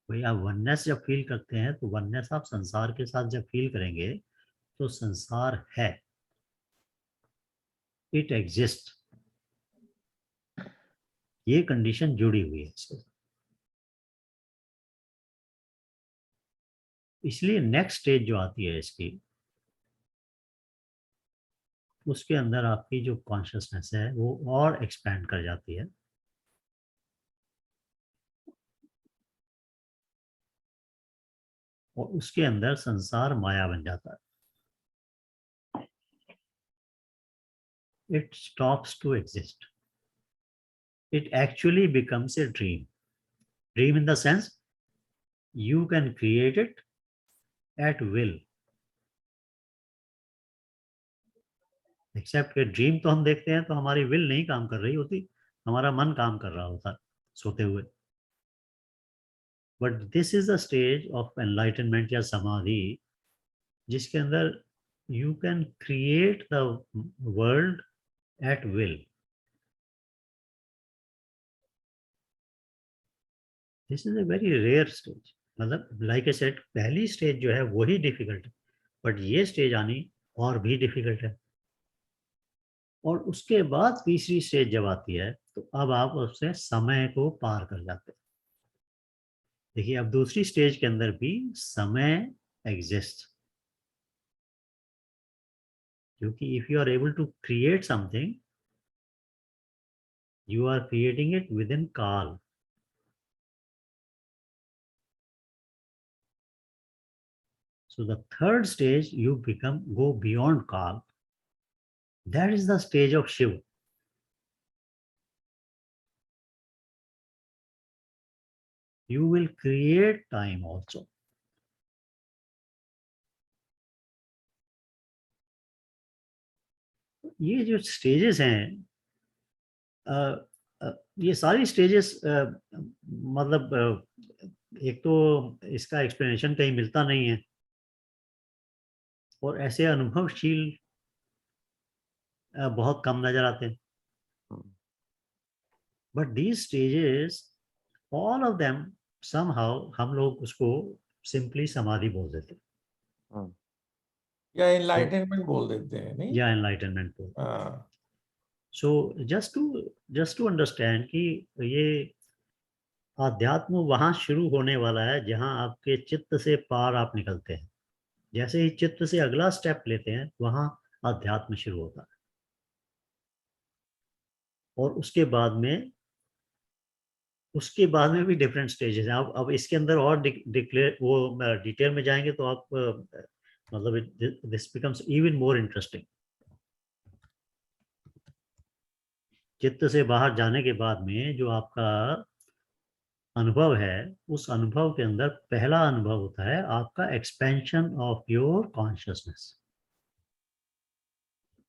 [SPEAKER 1] भाई आप वननेस जब फील करते हैं तो वननेस आप संसार के साथ जब फील करेंगे तो संसार है, इट एग्जिस्ट। ये कंडीशन जुड़ी हुई है इसके साथ। इसलिए नेक्स्ट स्टेज जो आती है इसकी, उसके अंदर आपकी जो कॉन्शियसनेस है वो और एक्सपैंड कर जाती है। और उसके अंदर संसार माया बन जाता है। It stops to exist. It actually becomes a dream. Dream in the sense you can create it at will. Except कि ड्रीम तो हम देखते हैं तो हमारी विल नहीं काम कर रही होती, हमारा मन काम कर रहा होता सोते हुए। But this is the stage of enlightenment या समाधि जिसके अंदर you can create the world at will. This is a very rare stage. मतलब लाइक ए सेट, पहली स्टेज जो है वही डिफिकल्ट है, बट ये स्टेज आनी और भी डिफिकल्ट है। और उसके बाद तीसरी स्टेज जब आती है तो अब आप उससे समय को पार कर जाते हैं। देखिए अब दूसरी स्टेज के अंदर भी समय एग्जिस्ट, क्योंकि if you are able to create something, you are creating it within काल। So the third stage, you go beyond Kal. That is the stage of Shiva. You will create time also. ये जो stages हैं, ये सारी stages मतलब एक तो इसका एक्सप्लेनेशन कहीं मिलता नहीं है, और ऐसे अनुभवशील बहुत कम नजर आते हैं. But these stages, all of them somehow हम लोग उसको सिंपली समाधि बोल देते हैं
[SPEAKER 2] या एनलाइटनमेंट बोल देते हैं, नहीं?
[SPEAKER 1] या एनलाइटनमेंट बोल. सो जस्ट टू अंडरस्टैंड कि ये आध्यात्म वहां शुरू होने वाला है जहां आपके चित्त से पार आप निकलते हैं. जैसे ही चित्त से अगला स्टेप लेते हैं, वहां अध्यात्म शुरू होता है. और उसके बाद में भी डिफरेंट स्टेजेस हैं. अब इसके अंदर और डिक्लेयर वो डिटेल में जाएंगे तो आप मतलब this becomes even more interesting. चित्त से बाहर जाने के बाद में जो आपका अनुभव है, उस अनुभव के अंदर पहला अनुभव होता है आपका एक्सपेंशन ऑफ योर कॉन्शियसनेस.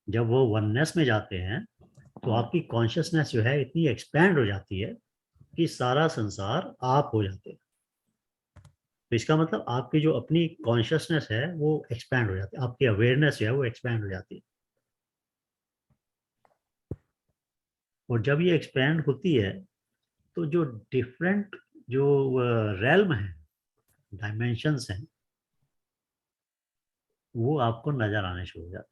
[SPEAKER 1] जब वो वननेस में जाते हैं तो आपकी कॉन्शियसनेस जो है इतनी एक्सपैंड हो जाती है कि सारा संसार आप हो जाते हैं. तो इसका मतलब आपकी जो अपनी कॉन्शियसनेस है वो एक्सपैंड हो जाती है, आपकी अवेयरनेस जो है वो एक्सपैंड हो जाती है. और जब ये एक्सपैंड होती है तो जो डिफरेंट जो रेल्म है, डायमेंशंस हैं, वो आपको नजर आने शुरू हो जाते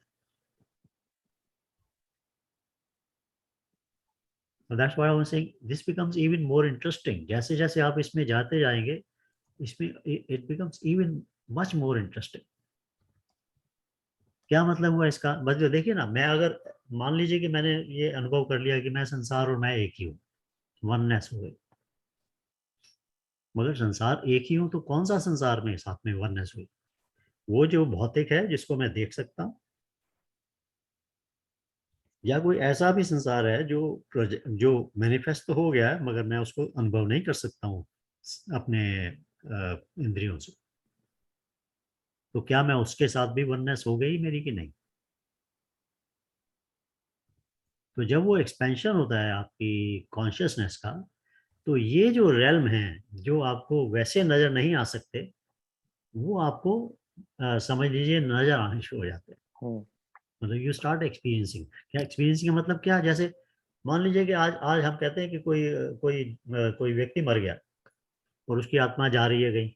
[SPEAKER 1] हैं. That's why I was saying this becomes even more interesting. जैसे जैसे आप इसमें जाते जाएंगे, इसमें it becomes even much more interesting. क्या मतलब हुआ इसका? मतलब देखिए ना, मैं अगर मान लीजिए कि मैंने ये अनुभव कर लिया कि मैं संसार और मैं एक ही हूँ, वननेस हो गई. मगर संसार एक ही हूँ तो कौन सा संसार में साथ में वननेस हुई? वो जो भौतिक है जिसको मैं देख सकता हूँ, या कोई ऐसा भी संसार है जो मैनिफेस्ट तो हो गया है मगर मैं उसको अनुभव नहीं कर सकता हूँ अपने इंद्रियों से. तो क्या मैं उसके साथ भी वननेस हो गई मेरी कि नहीं? तो जब वो एक्सपेंशन होता है आपकी कॉन्शियसनेस का, तो ये जो रेल्म है जो आपको वैसे नजर नहीं आ सकते, वो आपको समझ लीजिए नजर आने शुरू हो जाते हैं. मतलब यू स्टार्ट एक्सपीरियंसिंग. क्या एक्सपीरियंसिंग का मतलब क्या? जैसे मान लीजिए कि आज आज हम कहते हैं कि कोई व्यक्ति मर गया और उसकी आत्मा जा रही है कहीं,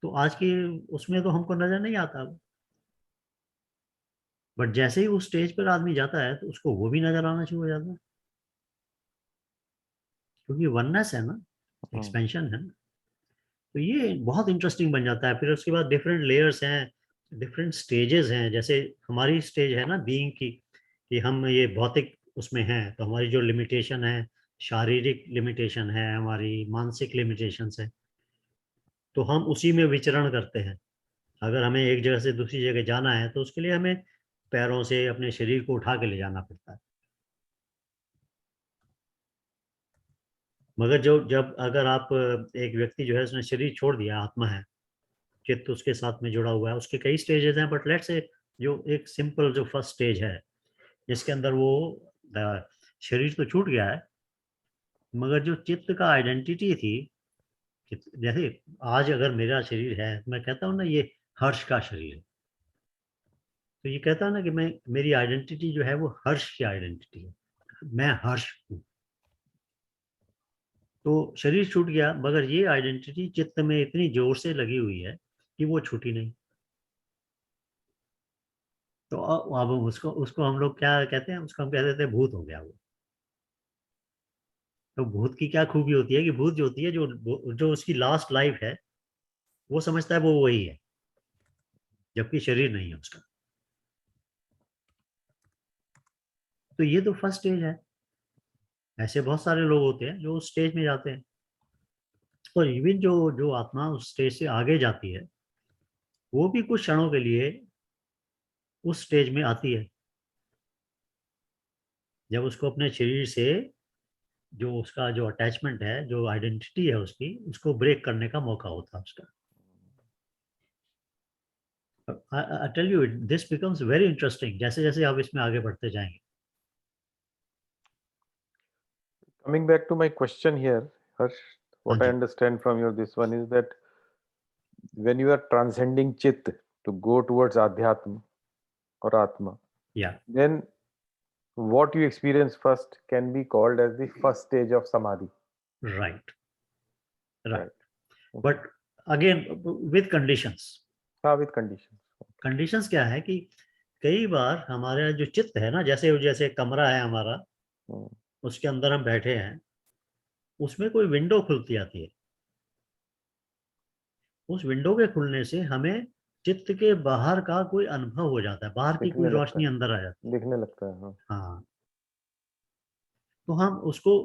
[SPEAKER 1] तो आज की उसमें तो हमको नजर नहीं आता. बट जैसे ही उस स्टेज पर आदमी जाता है तो उसको वो भी नजर आना शुरू हो जाता है, क्योंकि वननेस है ना, एक्सपेंशन है ना. तो ये बहुत इंटरेस्टिंग बन जाता है. फिर उसके बाद डिफरेंट लेयर्स हैं, डिफरेंट स्टेजेस हैं. जैसे हमारी स्टेज है ना बीइंग की, कि हम ये भौतिक उसमें हैं, तो हमारी जो लिमिटेशन है, शारीरिक लिमिटेशन है, हमारी मानसिक लिमिटेशंस है, तो हम उसी में विचरण करते हैं. अगर हमें एक जगह से दूसरी जगह जाना है तो उसके लिए हमें पैरों से अपने शरीर को उठा के ले जाना पड़ता है. मगर जो जब अगर आप एक व्यक्ति जो है उसने शरीर छोड़ दिया, आत्मा है, चित्त उसके साथ में जुड़ा हुआ है, उसके कई स्टेजेस हैं. बट लेट्स से जो एक सिंपल जो फर्स्ट स्टेज है जिसके अंदर वो शरीर तो छूट गया है, मगर जो चित्त का आइडेंटिटी थी, जैसे आज अगर मेरा शरीर है, मैं कहता हूँ ना ये हर्ष का शरीर है, तो ये कहता है ना कि मैं, मेरी आइडेंटिटी जो है वो हर्ष की आइडेंटिटी है, मैं हर्ष हूँ. तो शरीर छूट गया मगर ये आइडेंटिटी चित्त में इतनी जोर से लगी हुई है कि वो छूटी नहीं. तो अब उसको उसको हम लोग क्या कहते हैं? उसको हम कह देते हैं भूत हो गया वो. तो भूत की क्या खूबी होती है कि भूत जो होती है, जो उसकी लास्ट लाइफ है, वो समझता है वो वही है, जबकि शरीर नहीं है उसका. तो ये तो फर्स्ट स्टेज है. ऐसे बहुत सारे लोग होते हैं जो उस स्टेज में जाते हैं. और इवन जो जो आत्मा उस स्टेज से आगे जाती है, वो भी कुछ क्षणों के लिए उस स्टेज में आती है, जब उसको अपने शरीर से जो उसका जो अटैचमेंट है, जो आइडेंटिटी है उसकी, उसको ब्रेक करने का मौका होता है उसका. I tell you, this becomes very interesting जैसे जैसे आप इसमें आगे बढ़ते जाएंगे.
[SPEAKER 4] Coming back to my question here, Harsh, what I
[SPEAKER 1] Anji.
[SPEAKER 4] understand from your this one is that when you are transcending chit to go towards adhyatma or atma,
[SPEAKER 1] Yeah.
[SPEAKER 4] then what you experience first can be called as the first stage of samadhi.
[SPEAKER 1] Right.
[SPEAKER 4] Right.
[SPEAKER 1] But again with conditions.
[SPEAKER 4] With conditions.
[SPEAKER 1] Conditions क्या है कि कई बार हमारा जो चित्त है ना, जैसे जैसे कमरा है हमारा, उसके अंदर हम बैठे हैं, उसमें कोई विंडो खुलती आती है. उस विंडो के खुलने से हमें चित्त के बाहर का कोई अनुभव हो जाता है, बाहर की कोई रोशनी अंदर आ जाती है,
[SPEAKER 4] दिखने लगता है.
[SPEAKER 1] हाँ. तो हम उसको,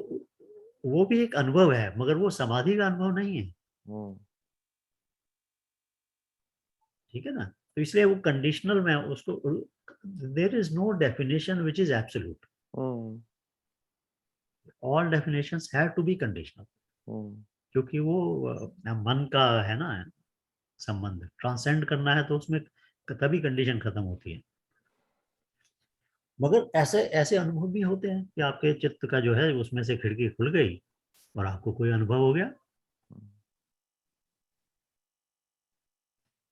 [SPEAKER 1] वो भी एक अनुभव है, मगर वो समाधि का अनुभव नहीं है. ठीक है ना. तो इसलिए वो कंडीशनल में उसको, there is no definition which is absolute. All definitions have to be conditional, क्योंकि वो मन का है ना संबंध. ट्रांसेंड करना है तो उसमें तभी कंडीशन खत्म होती है. मगर ऐसे ऐसे अनुभव भी होते हैं कि आपके चित्त का जो है उसमें से खिड़की खुल गई और आपको कोई अनुभव हो गया.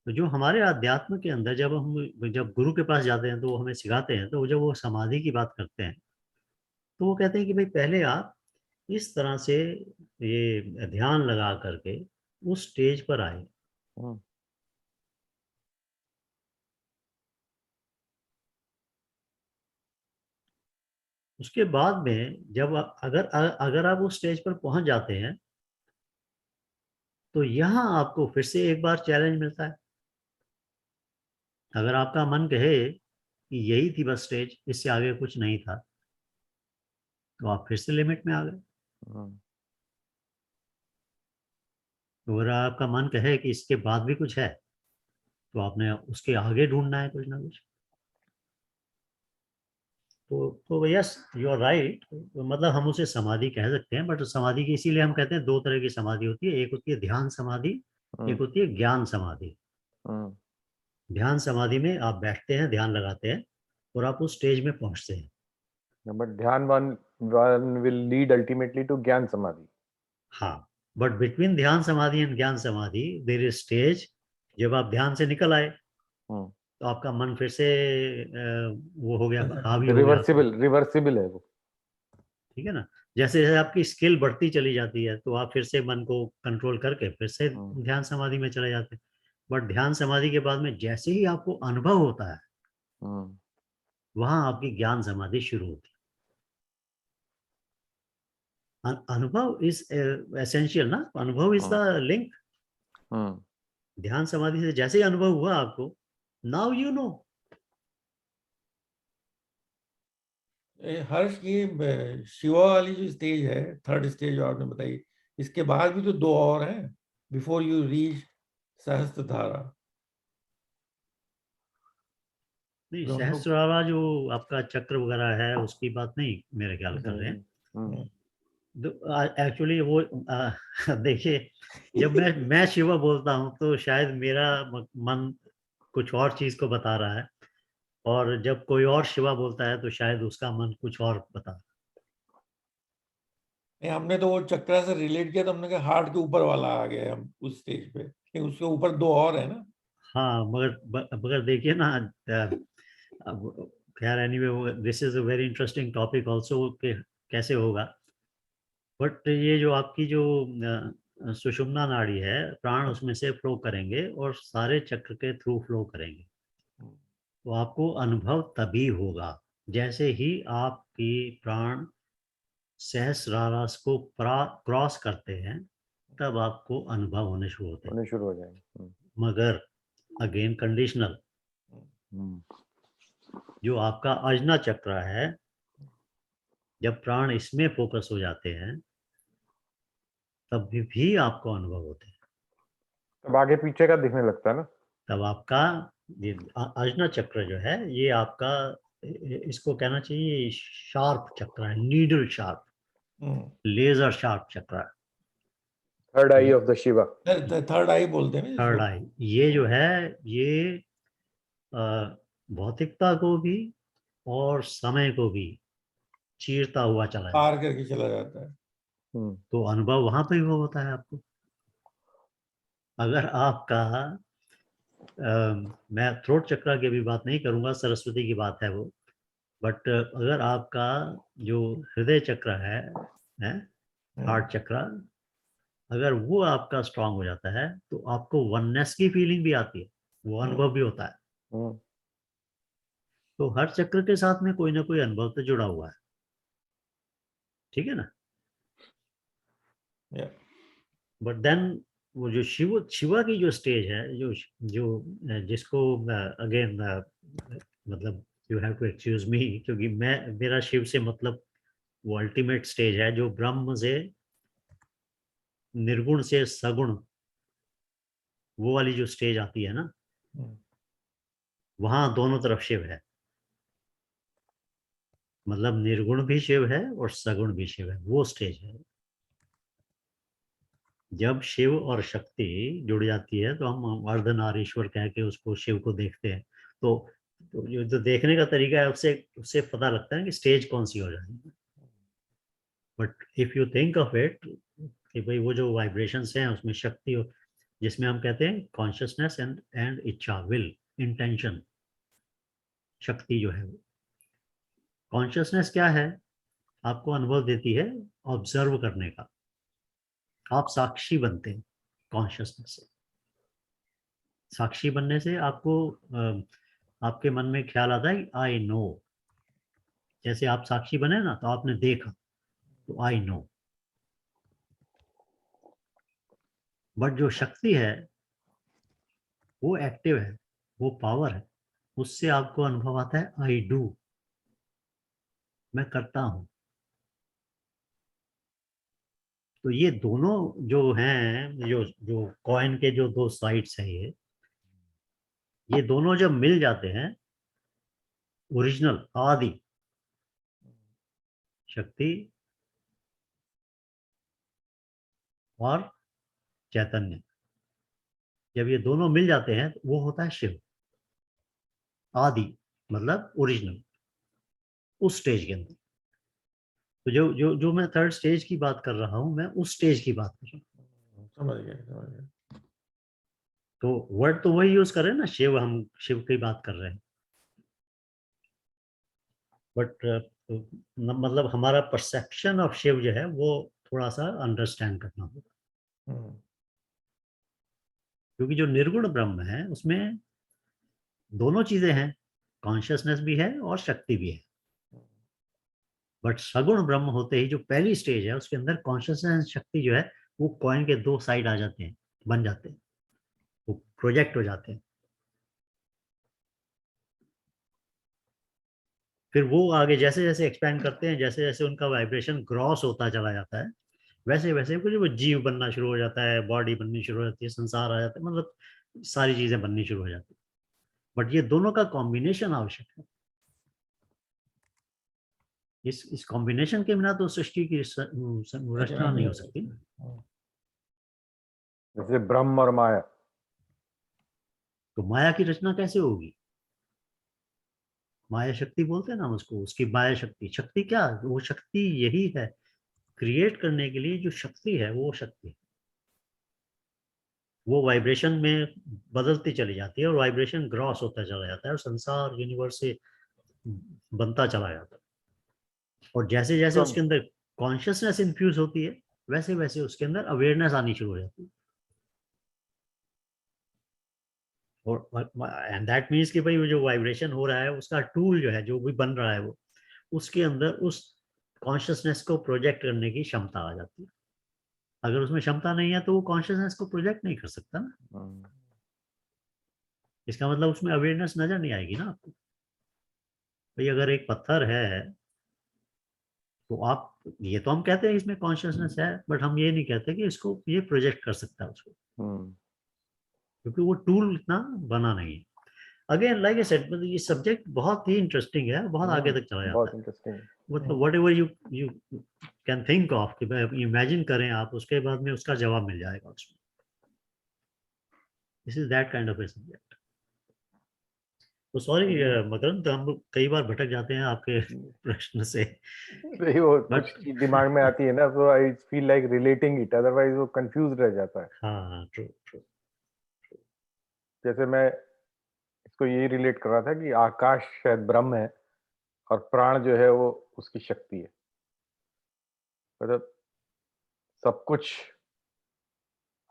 [SPEAKER 1] तो जो हमारे अध्यात्म के अंदर जब गुरु के पास जाते हैं तो वो हमें सिखाते हैं, तो जब वो समाधि की बात करते हैं तो वो कहते हैं कि भाई पहले आप इस तरह से ये ध्यान लगा करके उस स्टेज पर आए. उसके बाद में जब अगर आप उस स्टेज पर पहुंच जाते हैं तो यहाँ आपको फिर से एक बार चैलेंज मिलता है. अगर आपका मन कहे कि यही थी बस स्टेज, इससे आगे कुछ नहीं था, तो आप फिर से लिमिट में आ गए. अगर आपका मन कहे कि इसके बाद भी कुछ है, तो आपने उसके आगे ढूंढना है कुछ ना कुछ. तो यस, यू आर राइट. मतलब हम उसे समाधि कह सकते हैं, बट समाधि की इसीलिए हम कहते हैं दो तरह की समाधि होती है. एक होती है ध्यान समाधि, एक होती है ज्ञान समाधि. ध्यान समाधि में आप बैठते हैं, ध्यान लगाते हैं और आप उस स्टेज में पहुंचते हैं.
[SPEAKER 4] But ध्यान one will lead ultimately to ज्ञान समाधि.
[SPEAKER 1] हाँ, बट बिटवीन ध्यान समाधि एंड ज्ञान समाधि देयर इज स्टेज. जब आप ध्यान से निकल आए तो आपका मन फिर से वो हो गया, हावी हो गया.
[SPEAKER 4] रिवर्सिबल है वो.
[SPEAKER 1] ठीक है ना. जैसे जैसे आपकी स्किल बढ़ती चली जाती है तो आप फिर से मन को कंट्रोल करके फिर से ध्यान समाधि में चले जाते हैं. बट ध्यान समाधि के बाद में जैसे ही आपको अनुभव होता है, वहां आपकी ज्ञान समाधि शुरू होती है. अनुभव इज एसेंशियल ना. अनुभव इज द लिंक. ध्यान समाधि से जैसे ही अनुभव हुआ आपको, नाउ यू नो.
[SPEAKER 2] हर्ष, ये शिवा वाली जो स्टेज है, थर्ड स्टेज आपने बताई, इसके बाद भी तो दो और हैं बिफोर यू रीच सहस्त्रधारा.
[SPEAKER 1] नहीं, सहस्त्रधारा जो आपका चक्र वगैरह है उसकी बात नहीं मेरे ख्याल कर रहे हैं. एक्चुअली वो देखिए, जब मैं शिवा बोलता हूँ तो शायद मेरा मन कुछ और चीज को बता रहा है, और जब कोई और शिवा बोलता है तो शायद उसका मन कुछ और बता रहा
[SPEAKER 2] है. हमने तो वो चक्र से रिलेट किया तो हमने कहा हार्ट के ऊपर वाला आ गया हम उस स्टेज पे, लेकिन उसके ऊपर दो और है ना.
[SPEAKER 1] हाँ, मगर देखिए ना, खैर anyway, this is a very interesting topic also कि कैसे होगा. बट ये जो आपकी जो सुषुम्ना नाड़ी है, प्राण उसमें से फ्लो करेंगे और सारे चक्र के थ्रू फ्लो करेंगे. तो आपको अनुभव तभी होगा जैसे ही आपकी प्राण सहस्रारास को क्रॉस करते हैं, तब आपको अनुभव होने शुरू हो
[SPEAKER 4] जाएंगे.
[SPEAKER 1] मगर अगेन कंडीशनल. जो आपका अजना चक्र है, जब प्राण इसमें फोकस हो जाते हैं तब भी आपको अनुभव होते हैं.
[SPEAKER 4] तब आगे पीछे का दिखने लगता है ना.
[SPEAKER 1] तब आपका ये अजना चक्र जो है, ये आपका, इसको कहना चाहिए शार्प चक्र है, नीडल शार्प, लेजर शार्प चक्र है.
[SPEAKER 4] Third eye of the Shiva.
[SPEAKER 2] Third eye बोलते हैं.
[SPEAKER 1] थर्ड आई, ये जो है, ये भौतिकता को भी और समय को भी चीरता हुआ चला जाता
[SPEAKER 2] पार करके चला जाता है।
[SPEAKER 1] है। तो अनुभव वहां पे वो होता है आपको। अगर आपका मैं थ्रोट चक्र की भी बात नहीं करूंगा, सरस्वती की बात है वो, बट अगर आपका जो हृदय चक्र है हार्ट चक्र, अगर वो आपका स्ट्रांग हो जाता है तो आपको वननेस की फीलिंग भी आती है, वो अनुभव भी होता है। तो हर चक्र के साथ में कोई ना कोई अनुभव तो जुड़ा हुआ है, ठीक है ना। बट देन वो जो शिवा की जो स्टेज है, जो जो जिसको अगेन मतलब you have to excuse me, क्योंकि मेरा शिव से मतलब वो अल्टीमेट स्टेज है जो ब्रह्म से निर्गुण से सगुण, वो वाली जो स्टेज आती है ना, वहां दोनों तरफ शिव है। मतलब निर्गुण भी शिव है और सगुण भी शिव है, वो स्टेज है। जब शिव और शक्ति जुड़ जाती है तो हम अर्धनारीश्वर कह के उसको शिव को देखते हैं। तो जो देखने का तरीका है उससे उससे पता लगता है कि स्टेज कौन सी हो जाती है। But if you think of it कि भाई वो जो वाइब्रेशंस हैं उसमें शक्ति हो, जिसमें हम कहते हैं कॉन्शियसनेस एंड इच्छा, विल, इंटेंशन, शक्ति जो है वो। कॉन्शियसनेस क्या है? आपको अनुभव देती है ऑब्जर्व करने का, आप साक्षी बनते हैं कॉन्शियसनेस से। साक्षी बनने से आपको आपके मन में ख्याल आता है आई नो। जैसे आप साक्षी बने ना तो आपने देखा, तो आई नो। बट जो शक्ति है वो एक्टिव है, वो पावर है, उससे आपको अनुभव आता है आई डू, मैं करता हूं। तो ये दोनों जो हैं, जो जो कॉइन के जो दो साइड्स हैं, ये दोनों जब मिल जाते हैं, ओरिजिनल आदि शक्ति और चैतन्य, जब ये दोनों मिल जाते हैं तो वो होता है शिव। आदि मतलब ओरिजिनल, उस स्टेज के अंदर। तो जो जो जो मैं थर्ड स्टेज की बात कर रहा हूं, मैं उस स्टेज की बात कर रहा हूँ।
[SPEAKER 2] समझ गए।
[SPEAKER 1] तो वर्ड तो वही यूज कर रहे हैं ना, शिव, हम शिव की बात कर रहे हैं। बट मतलब हमारा परसेप्शन ऑफ शिव जो है वो थोड़ा सा अंडरस्टैंड करना होगा। क्योंकि जो निर्गुण ब्रह्म है उसमें दोनों चीजें हैं, कॉन्शियसनेस भी है और शक्ति भी है। बट सगुण ब्रह्म होते ही जो पहली स्टेज है उसके अंदर कॉन्शियसनेस शक्ति जो है वो कॉइन के दो साइड आ जाते हैं, बन जाते हैं, वो प्रोजेक्ट हो जाते हैं। फिर वो आगे जैसे जैसे एक्सपैंड करते हैं, जैसे जैसे उनका वाइब्रेशन क्रॉस होता चला जाता है, वैसे वैसे कुछ वो जीव बनना शुरू हो जाता है, बॉडी बननी शुरू हो जाती है, संसार आ जाता है, मतलब सारी चीजें बननी शुरू हो जाती है। बट ये दोनों का कॉम्बिनेशन आवश्यक है। इस कॉम्बिनेशन के बिना तो सृष्टि की रचना नहीं हो सकती।
[SPEAKER 4] जैसे ब्रह्म और माया,
[SPEAKER 1] तो माया की रचना कैसे होगी? माया शक्ति बोलते हैं ना उसको, उसकी माया शक्ति। शक्ति क्या? वो शक्ति यही है, क्रिएट करने के लिए जो शक्ति है वो शक्ति है। वो वाइब्रेशन में बदलती चली जाती है और वाइब्रेशन ग्रॉस होता चला जाता है और संसार यूनिवर्स से बनता चला जाता है। और जैसे जैसे
[SPEAKER 4] तो
[SPEAKER 1] उसके अंदर कॉन्शियसनेस इन्फ्यूज होती है वैसे वैसे उसके अंदर अवेयरनेस आनी शुरू हो जाती है। और एंड दैट मीन्स कि भाई वो जो वाइब्रेशन हो रहा है उसका टूल जो है, जो भी बन रहा है, वो उसके अंदर उस कॉन्शियसनेस को प्रोजेक्ट करने की क्षमता आ जाती है। अगर उसमें क्षमता नहीं है तो वो कॉन्शियसनेस को प्रोजेक्ट नहीं कर सकता ना। इसका मतलब उसमें अवेयरनेस नजर नहीं आएगी ना आपको। भाई अगर एक पत्थर है तो आप, ये तो हम कहते हैं इसमें कॉन्शियसनेस है, बट हम ये नहीं कहते कि इसको ये प्रोजेक्ट कर सकता है उसको, क्योंकि वो टूल इतना बना नहीं है। अगेन लाइक आई सेड, मतलब ये सब्जेक्ट बहुत ही इंटरेस्टिंग है, बहुत आगे तक चला जाता
[SPEAKER 4] बहुत
[SPEAKER 1] है।
[SPEAKER 4] इंटरेस्टिंग।
[SPEAKER 1] मतलब what ever you can think of, कि इमेजिन करें आप, उसके बाद में उसका जवाब मिल जाएगा उसमें। This is that kind of a subject. तो सॉरी मकरंद, हम कई बार भटक जाते हैं आपके प्रश्न से।
[SPEAKER 4] नहीं, वो
[SPEAKER 1] बट
[SPEAKER 4] कुछ चीज दिमाग में आती है ना, तो I feel like relating it, otherwise वो कंफ्यूज रह जाता है।
[SPEAKER 1] हाँ, ट्रू ट्रू।
[SPEAKER 4] जैसे मैं इसको यही रिलेट कर रहा था कि आकाश शायद ब्रह्म है और प्राण जो है वो उसकी शक्ति है। मतलब सब कुछ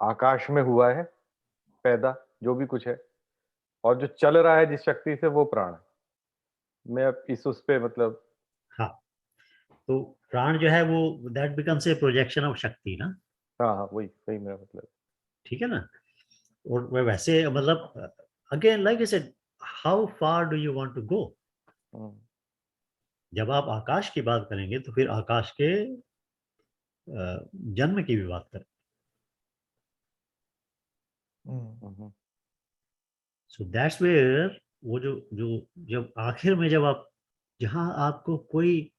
[SPEAKER 4] आकाश में हुआ है पैदा, जो भी कुछ है, और जो चल रहा है जिस शक्ति से, वो प्राण है। मैं अब इस उस पे मतलब
[SPEAKER 1] हाँ, तो प्राण जो है वो that becomes a projection of शक्ति ना।
[SPEAKER 4] हाँ हाँ, वही वही मेरा मतलब।
[SPEAKER 1] ठीक है ना। और वह वैसे मतलब again like I said, how far do you want to go. जब आप आकाश की बात करेंगे तो फिर आकाश के जन्म की भी बात करें। सो दैट्स वेयर वो जो जो जब आखिर में जब आप जहां आपको कोई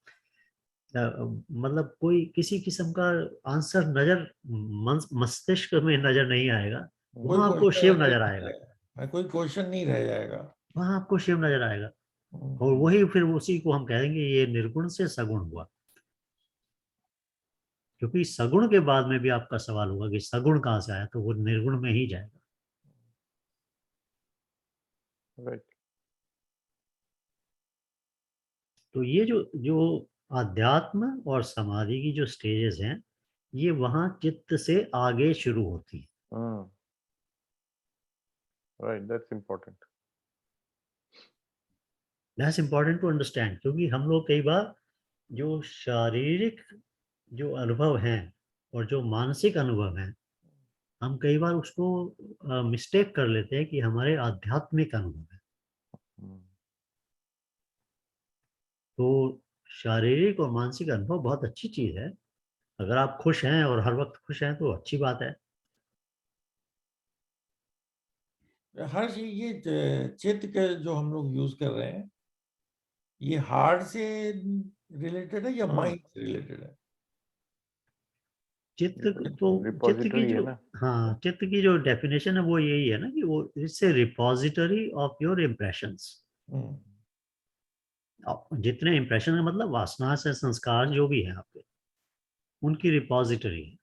[SPEAKER 1] मतलब कोई किसी किस्म का आंसर नजर मस्तिष्क में नजर नहीं आएगा, वहां आपको शिव नजर आएगा।
[SPEAKER 2] कोई क्वेश्चन नहीं रह जाएगा,
[SPEAKER 1] वहां आपको शिव नजर आएगा। और वही फिर उसी को हम कहेंगे ये निर्गुण से सगुण हुआ। क्योंकि सगुण के बाद में भी आपका सवाल होगा कि सगुण कहाँ से आया, तो वो निर्गुण में ही जाएगा।
[SPEAKER 4] राइट।
[SPEAKER 1] तो ये जो जो आध्यात्म और समाधि की जो स्टेजेस हैं, ये वहां चित्त से आगे शुरू होती है।
[SPEAKER 4] Right, that's important.
[SPEAKER 1] That's important to understand, क्योंकि हम लोग कई बार जो शारीरिक जो अनुभव हैं और जो मानसिक अनुभव हैं, हम कई बार उसको मिस्टेक कर लेते हैं कि हमारे आध्यात्मिक अनुभव है। तो शारीरिक और मानसिक अनुभव बहुत अच्छी चीज है। अगर आप खुश हैं और हर वक्त खुश हैं तो अच्छी बात है।
[SPEAKER 2] हर चीज ये चित्त के जो हम लोग यूज कर रहे हैं, ये हार्ट से रिलेटेड है या माइंड से रिलेटेड है?
[SPEAKER 1] चित्त तो चित्त की जो हाँ चित्त की जो डेफिनेशन है वो यही है ना कि वो it's a repository of your impressions. जितने इम्प्रेशन है मतलब वासना से संस्कार जो भी है आपके, उनकी रिपोजिटरी है।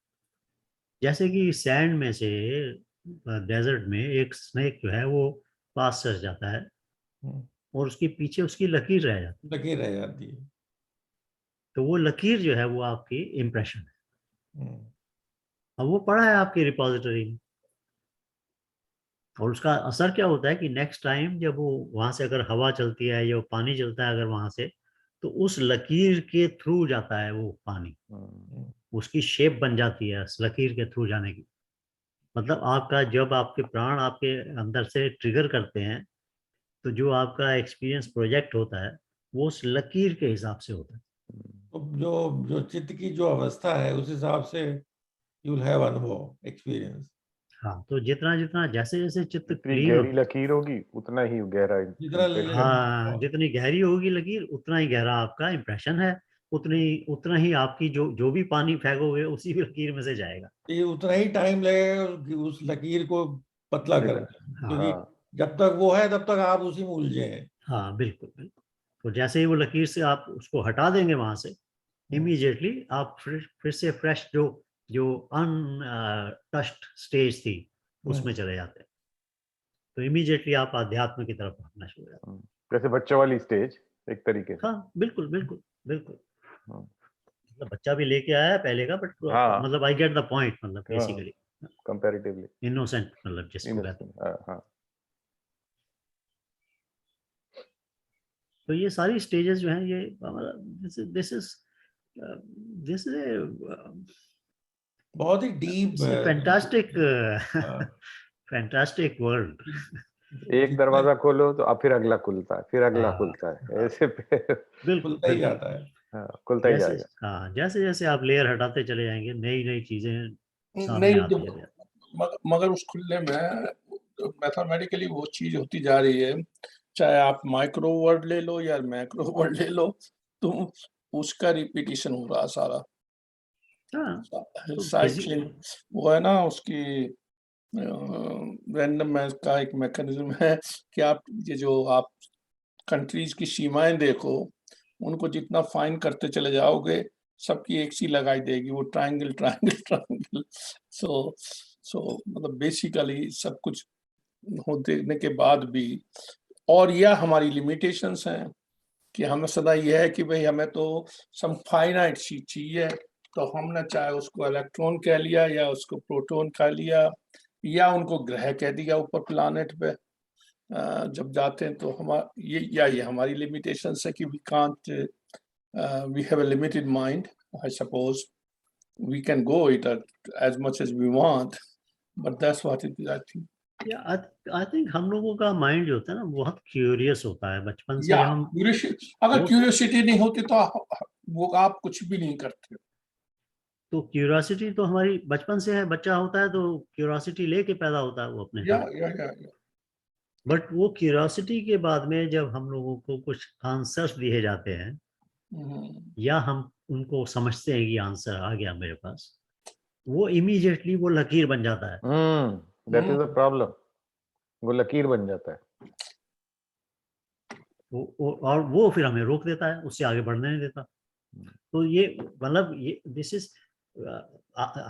[SPEAKER 1] जैसे कि सैंड में से डेजर्ट में एक स्नेक जो है वो पास चढ़ जाता है और उसके पीछे उसकी लकीर रह जाती
[SPEAKER 2] है।
[SPEAKER 1] तो वो लकीर जो है वो आपकी इम्प्रेशन है। अब वो पड़ा है आपकी रिपोजिटरी में, और उसका असर क्या होता है कि नेक्स्ट टाइम जब वो वहां से अगर हवा चलती है या पानी चलता है अगर वहां से, तो उस लकीर के थ्रू जाता है वो पानी, उसकी शेप बन जाती है उस लकीर के थ्रू जाने की। मतलब आपका जब आपके प्राण आपके अंदर से ट्रिगर करते हैं, तो जो आपका एक्सपीरियंस प्रोजेक्ट होता है वो उस लकीर के हिसाब से होता है।
[SPEAKER 2] तो जो जो चित्त की जो अवस्था है उस हिसाब से यू विल हैव अनुभव एक्सपीरियंस।
[SPEAKER 1] हाँ, तो जितना जितना जैसे जैसे चित्त
[SPEAKER 4] जितनी
[SPEAKER 1] क्लीन
[SPEAKER 4] गहरी लकीर होगी उतना ही गहरा impression।
[SPEAKER 1] हाँ, जितनी गहरी होगी लकीर उतना ही गहरा आपका इम्प्रेशन है, उतना ही आपकी जो जो भी पानी फेंकोगे उसी लकीर में से जाएगा।
[SPEAKER 2] ये उतना ही टाइम लगेगा उस लकीर को पतला करने, क्योंकि जब तक वो है तब तक आप उसी में उलझे हैं।
[SPEAKER 1] हाँ बिल्कुल बिल्कुल। तो जैसे ही वो लकीर से आप उसको हटा देंगे वहां से, इमीडिएटली आप फिर से फ्रेश जो जो अनटच्ड स्टेज थी उसमें चले जाते हैं। तो इमीडिएटली आप अध्यात्म की तरफ भागना शुरू हो जाते हैं।
[SPEAKER 4] जैसे बच्चों वाली स्टेज एक तरीके से।
[SPEAKER 1] हाँ बिल्कुल बिल्कुल बिल्कुल। मतलब बच्चा भी लेके आया है पहले का, बट मतलब आई गेट द पॉइंट, मतलब बेसिकली
[SPEAKER 4] कंपैरेटिवली
[SPEAKER 1] इनोसेंट, मतलब जिसको कहते हैं। तो ये सारी स्टेजेस जो हैं ये दिस इज
[SPEAKER 2] बहुत ही डीप
[SPEAKER 1] फैंटास्टिक फैंटास्टिक वर्ल्ड।
[SPEAKER 4] एक दरवाजा खोलो तो अब फिर अगला खुलता है, फिर अगला खुलता है, ऐसे
[SPEAKER 1] बिल्कुल
[SPEAKER 2] खुलता ही जाता है।
[SPEAKER 4] खुलता ही जाएगा।
[SPEAKER 1] हाँ, जैसे जैसे आप लेयर हटाते चले जाएंगे नई नई चीजें सामने आती है।
[SPEAKER 3] मगर उस खुलने में मैथमेटिकली वो चीज होती जा रही है, चाहे आप माइक्रो वर्ड ले लो या मैक्रो वर्ड ले लो, तो उसका रिपीटिशन हो रहा सारा। साइक्लिंग वो है ना, उसकी रैंडम मैथ का एक मैकेनिज्म है कि आप ये जो आप कंट्रीज की सीमाएं देखो, उनको जितना फाइन करते चले जाओगे सबकी एक सी लगाई देगी, वो ट्रायंगल ट्रायंगल ट्रायंगल। सो मतलब बेसिकली सब कुछ हो देखने के बाद भी, और यह हमारी लिमिटेशंस हैं कि हमें सदा यह है कि भाई हमें तो सम फाइनाइट चीज चाहिए, तो हमने चाहे उसको इलेक्ट्रॉन कह लिया या उसको प्रोटॉन कह लिया या उनको ग्रह कह दिया ऊपर प्लानेट पे जब जाते हैं, तो ये हमारी लिमिटेशंस है कि we can't, we have a limited mind. I suppose we can go it as much as we want, but that's what it is, I think.
[SPEAKER 1] I think हम लोगों का माइंड जो होता है ना बहुत क्यूरियस होता है बचपन से। हम
[SPEAKER 3] अगर क्यूरियोसिटी नहीं होती तो वो आप कुछ भी नहीं करते।
[SPEAKER 1] तो क्यूरियोसिटी तो हमारी बचपन से है, बच्चा होता है तो क्यूरियोसिटी लेके पैदा होता है वो अपने बट वो क्यूरियोसिटी के बाद में जब हम लोगों को कुछ आंसर्स दिए जाते हैं या हम उनको समझते हैं कि आंसर आ गया मेरे पास, वो इमीडिएटली वो लकीर बन जाता है।
[SPEAKER 4] दैट इज द प्रॉब्लम, वो लकीर बन जाता है
[SPEAKER 1] और वो फिर हमें रोक देता है, उससे आगे बढ़ने नहीं देता। तो ये मतलब ये दिस इज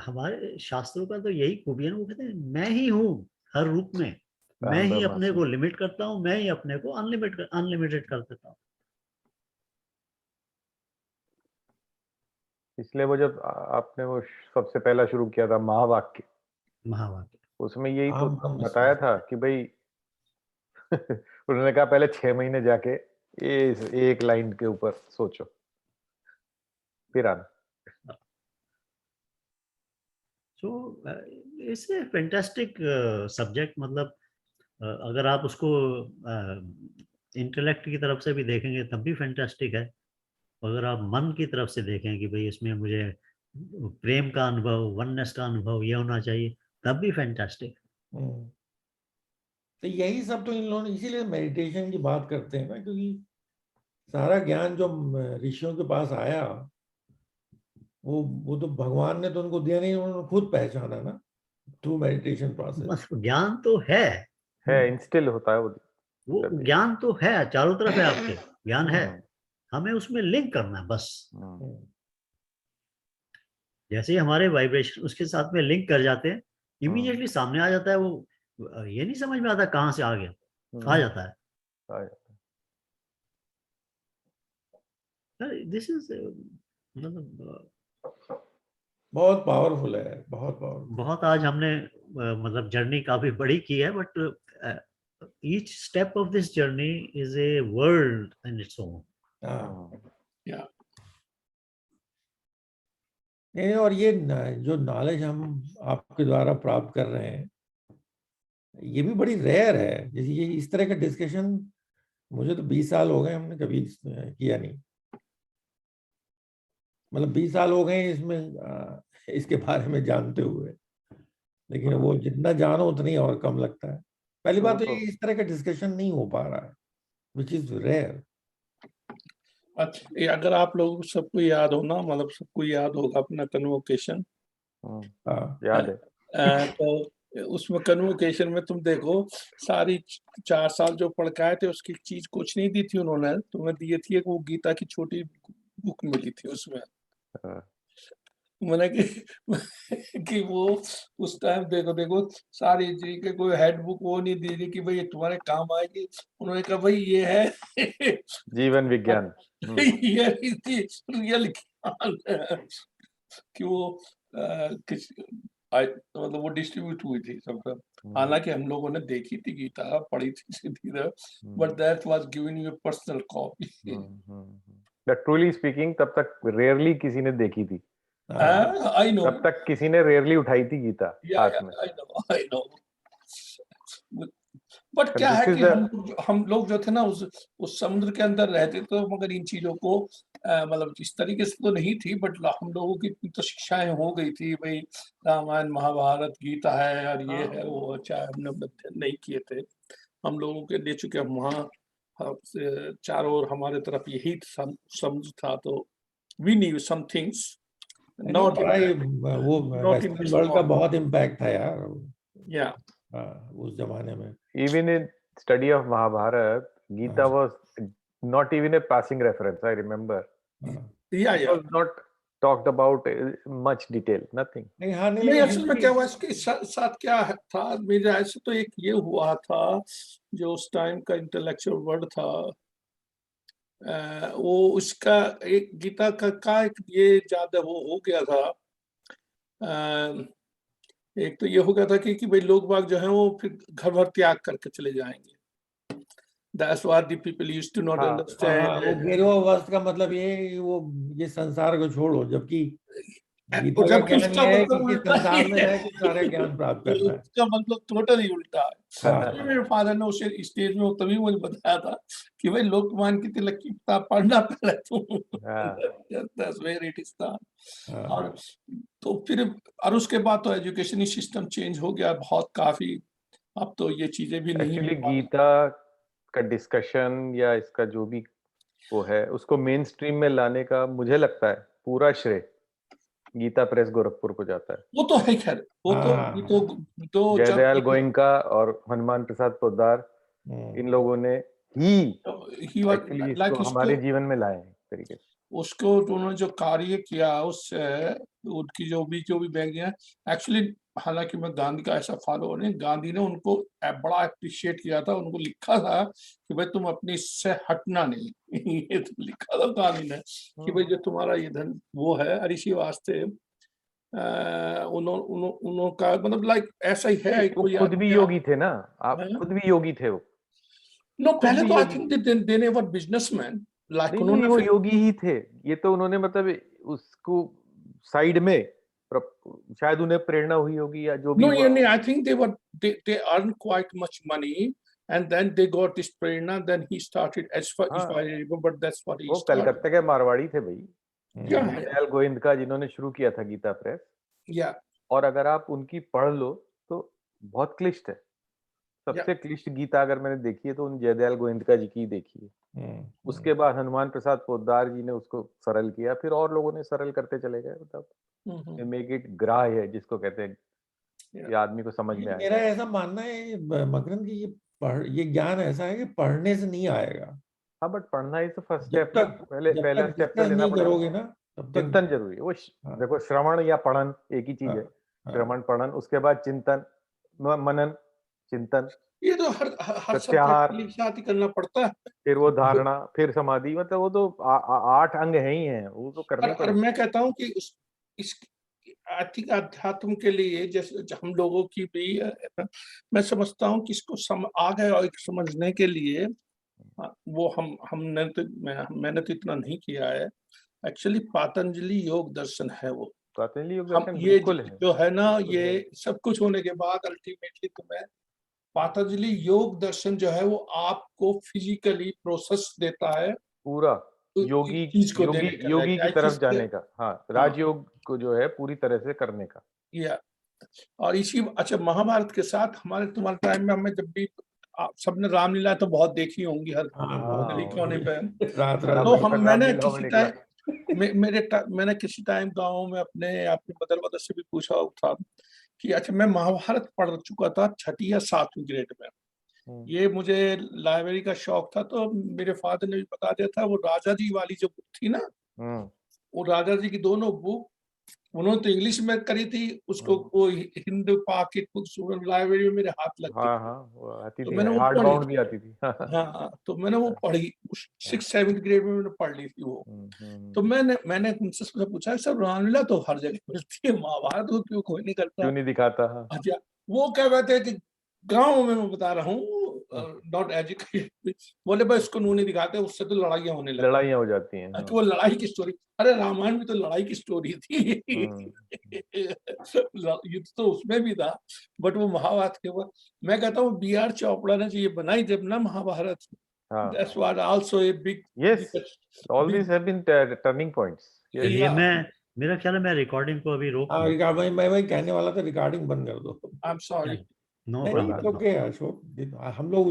[SPEAKER 1] हमारे शास्त्रों का तो यही खूबी है ना, वो कहते हैं मैं ही हूँ हर रूप में, मैं ही अपने को लिमिट करता हूँ, मैं ही अपने को अनलिमिटेड कर देता हूँ।
[SPEAKER 4] इसलिए वो जब आपने वो सबसे पहला शुरू किया था महावाक्य, उसमें यही तो बताया था कि भाई उन्होंने कहा पहले 6 महीने जाके एक लाइन के ऊपर सोचो, फिर आना।
[SPEAKER 1] So it's a fantastic subject. मतलब अगर आप उसको इंटेलेक्ट की तरफ से भी देखेंगे तब भी फैंटास्टिक है, अगर आप मन की तरफ से देखें कि भाई इसमें मुझे प्रेम का अनुभव, वननेस का अनुभव ये होना चाहिए, तब भी फैंटास्टिक।
[SPEAKER 2] तो यही सब तो इन लोगों ने इसीलिए मेडिटेशन की बात करते हैं ना, क्योंकि सारा ज्ञान जो ऋषियों के पास आया वो तो भगवान ने तो उनको दिया नहीं, उन्होंने खुद पहचाना ना थ्रू मेडिटेशन प्रोसेस।
[SPEAKER 1] ज्ञान तो है
[SPEAKER 4] इंस्टिल होता है
[SPEAKER 1] वो ज्ञान तो है, चारों तरफ है, आपके ज्ञान है, हमें उसमें लिंक करना है बस। जैसे ही हमारे वाइब्रेशन उसके साथ में लिंक कर जाते हैं, इमीडिएटली सामने आ जाता है। वो ये नहीं समझ में आता कहाँ से आ गया, आ जाता है। दिस इज मतलब
[SPEAKER 2] बहुत पावरफुल है, बहुत पावरफुल।
[SPEAKER 1] बहुत आज हमने मतलब जर्नी काफी बड़ी की है, but each step of this journey is a world in its own.
[SPEAKER 2] नहीं, और ये जो नॉलेज हम आपके द्वारा प्राप्त कर रहे हैं ये भी बड़ी रेयर है। जैसे ये इस तरह का डिस्कशन मुझे तो 20 साल हो गए, हमने कभी किया नहीं। मतलब 20 साल हो गए इसमें इसके बारे में जानते हुए, लेकिन वो जितना जानो उतनी और कम लगता है। पहली बात तो इस तरह का डिस्कशन नहीं हो पा रहा है, विच इज रेयर।
[SPEAKER 3] अच्छा, अगर आप लोग सबको याद हो ना, मतलब सबको याद होगा अपना कन्वोकेशन,
[SPEAKER 4] याद है
[SPEAKER 3] तो उसमें कन्वोकेशन में तुम देखो सारी 4 साल जो पढ़ के आए थे उसकी चीज कुछ नहीं दी थी उन्होंने, तुम्हें दी थी एक वो गीता की छोटी बुक मिली थी, उसमें मैंने कि वो उस टाइम देखो सारी जी के कोई हेड बुक वो नहीं दी थी कि भाई तुम्हारे काम आएगी। उन्होंने कहा भाई ये है
[SPEAKER 4] जीवन विज्ञान,
[SPEAKER 3] ये रियल ज्ञान कि वो मतलब वो डिस्ट्रीब्यूट हुई थी सबका। हालांकि हम लोगों ने देखी थी गीता, पढ़ी थी सीधी, but that was given you personal copy.
[SPEAKER 4] Truly speaking तब तक रेयरली किसी ने देखी थी।
[SPEAKER 3] आई नो,
[SPEAKER 4] तब तक किसी ने रेयरली उठाई थी गीता हाथ में।
[SPEAKER 3] आई नो बट क्या है कि हम लोग जो थे ना उस समुद्र के अंदर रहते, तो मगर इन चीजों को मतलब इस तरीके से तो नहीं थी, बट हम लोगों की तो शिक्षाएं हो गई थी भाई रामायण महाभारत गीता है और ये है वो, चाहे हमने अध्ययन नहीं किए थे, हम लोगों के ले चुके हम वहाँ चारों ओर हमारे तरफ यही समुद्र था, तो वी न्यू सम थिंग्स।
[SPEAKER 2] वो वेस्टर्न वर्ल्ड का बहुत इम्पैक्ट था यार,
[SPEAKER 3] या
[SPEAKER 2] उस जमाने में।
[SPEAKER 4] Even in study of Mahabharata Gita was not even a passing reference, I remember. It was not talked about much detail, nothing.
[SPEAKER 3] नहीं असल में क्या हुआ इसके साथ क्या था, मेरे ऐसे तो एक ये हुआ था जो उस टाइम का इंटेलेक्चुअल वर्ड था, वो उसका एक गीता का एक ये ज्यादा वो हो गया था, एक तो ये हो गया था कि भाई लोग बाग जो है वो फिर घर भर त्याग करके चले जाएंगे। That's what the people used to not understand.
[SPEAKER 2] वो गेरुवावस्थ का मतलब ये संसार को छोड़ो, जबकि गीता का ज्ञान ये है कि संसार में रह के सारे ज्ञान प्राप्त करना है।
[SPEAKER 3] उसका मतलब टोटली उल्टा है। मेरे फादर ने उसे स्टेज में तभी मुझे बताया था कि भाई लोकमान की तिलक की किताब पढ़ना पहले तुम। That's where it is था। और तो फिर और उसके बाद तो एजुकेशन सिस्टम चेंज हो गया बहुत काफी, अब तो ये चीजें भी नहीं।
[SPEAKER 4] एक्चुअली गीता का डिस्कशन या इसका जो भी वो है उसको मेन स्ट्रीम में लाने का मुझे लगता है पूरा श्रेय गीता प्रेस गोरखपुर को जाता है।
[SPEAKER 3] वो तो है खैर, वो तो
[SPEAKER 4] जयदयाल गोयनका और हनुमान प्रसाद पोद्दार इन लोगों ने ही हमारे जीवन में लाए हैं तरीके से।
[SPEAKER 3] उसको उन्होंने जो कार्य किया उससे उनकी जो भी बैंकिंग है, एक्चुअली हालांकि मैं गांधी का ऐसा फॉलो नहीं, गांधी ने उनको बड़ा अप्रिशिएट किया था, उनको लिखा था कि भाई तुम अपनी इससे हटना नहीं ये तो लिखा था गांधी ने कि भाई जो तुम्हारा ये धन वो है, और इसी वास्ते उनका मतलब लाइक ऐसा ही है।
[SPEAKER 4] खुद भी योगी थे ना, आप खुद भी योगी थे वो।
[SPEAKER 3] नो पहले तो I think they never businessman, like
[SPEAKER 4] उन्होंने वो योगी ही थे, ये तो उन्होंने मतलब उसको साइड में शायद उन्हें प्रेरणा हुई होगी या जो भी।
[SPEAKER 3] No, I think they earned quite much money and then they got this prerna, then he started as far if I remember that's what he started.
[SPEAKER 4] वो कलकत्ते के मारवाड़ी थे भाई, जयदयाल गोविंद जिन्होंने शुरू किया था गीता प्रेस।
[SPEAKER 3] या
[SPEAKER 4] और अगर आप उनकी पढ़ लो तो बहुत क्लिष्ट है, सबसे क्लिष्ट गीता अगर मैंने देखी है तो उन जयदयाल गोविंद जी की देखी है। उसके बाद हनुमान प्रसाद पोद्दार जी ने उसको सरल किया, फिर और लोगों ने सरल करते चले गए, मतलब मेक इट ग्राह्य है जिसको कहते हैं, ये आदमी को समझ में आए।
[SPEAKER 2] मेरा ऐसा मानना है मकरंद की ये ज्ञान ऐसा है कि पढ़ने से नहीं आएगा।
[SPEAKER 4] हाँ बट पढ़ना इज फर्स्ट स्टेप, पहला स्टेप तो लेना
[SPEAKER 2] करोगे ना तब तक
[SPEAKER 4] चिंतन जरूरी है। वो देखो श्रवण या पढ़न एक ही चीज है, श्रवण पढ़न, उसके बाद चिंतन, मनन, चिंतन,
[SPEAKER 3] ये तो हर सब्जेक्ट के साथ ही करना पड़ता है।
[SPEAKER 4] फिर वो धारणा, फिर समाधि, मतलब वो तो 8 अंग है ही हैं, वो तो करने
[SPEAKER 3] और मैं कहता हूँ कि इस आर्थिक अध्यात्म के लिए जैसे हम लोगों की भी मैं समझता हूँ कि इसको आ गए और समझने के लिए वो मैंने तो इतना नहीं किया है। एक्चुअली पातंजलि योग दर्शन है वो,
[SPEAKER 4] पातंजलि योग दर्शन
[SPEAKER 3] ये
[SPEAKER 4] बिल्कुल है
[SPEAKER 3] जो है ना, ये सब कुछ होने के बाद अल्टीमेटली तुम्हें पातंजलि योग दर्शन जो है वो आपको फिजिकली प्रोसेस देता है
[SPEAKER 4] पूरा योगी की तरफ जाने का। हाँ, राजयोग को जो है पूरी तरह से करने का।
[SPEAKER 3] या और इसी अच्छा महाभारत के साथ तुम्हारे टाइम में हमें जब भी सबने रामलीला तो बहुत देखी होंगी हर कोने पे। तो मैंने किसी टाइम गाँव में अपने मदर से भी पूछा था कि अच्छा मैं महाभारत पढ़ चुका था 6वीं या 7वीं ग्रेड में, ये मुझे लाइब्रेरी का शौक था, तो मेरे फादर ने भी बता दिया था वो राजा जी वाली जो बुक थी ना, वो राजा जी की दोनों बुक उन्होंने तो इंग्लिश में करी थी, उसको वो हिंदी पाकिट बुक लाइब्रेरी में मेरे हाथ लगती थी, तो मैंने वो
[SPEAKER 4] हार्डबाउंड भी आती थी।
[SPEAKER 3] हाँ, तो मैंने वो पढ़ी 6th-7th ग्रेड में मैंने पढ़ ली थी वो। तो मैंने उनसे पूछा सर रामलीला तो हर जगह मिलती है, महाभारत को क्यों कोई नहीं करता,
[SPEAKER 4] क्यों नहीं दिखाता?
[SPEAKER 3] अच्छा वो क्या कहते हैं कि गाँव में मैं बता रहा हूँ नॉट एजुकेटेड, बोले भाई इसको नहीं दिखाते, उससे तो लड़ाइयाँ होने लगती,
[SPEAKER 4] लड़ाइयाँ हो जाती हैं।
[SPEAKER 3] तो वो लड़ाई की स्टोरी, अरे रामायण में तो लड़ाई की स्टोरी थी युद्ध तो उसमें भी था, बट वो महाभारत के ऊपर मैं कहता हूँ B.R. चोपड़ा ने जो ये बनाई जब ना Mahabharat, that's what also a big
[SPEAKER 4] yes all these have been turning points।
[SPEAKER 1] ये मेरा ख्याल है मैं रिकॉर्डिंग को अभी रोक
[SPEAKER 2] मैं कहने वाला था रिकॉर्डिंग बंद कर दो।
[SPEAKER 3] I'm sorry।
[SPEAKER 1] No problem.
[SPEAKER 2] Okay Ashok, हम लोग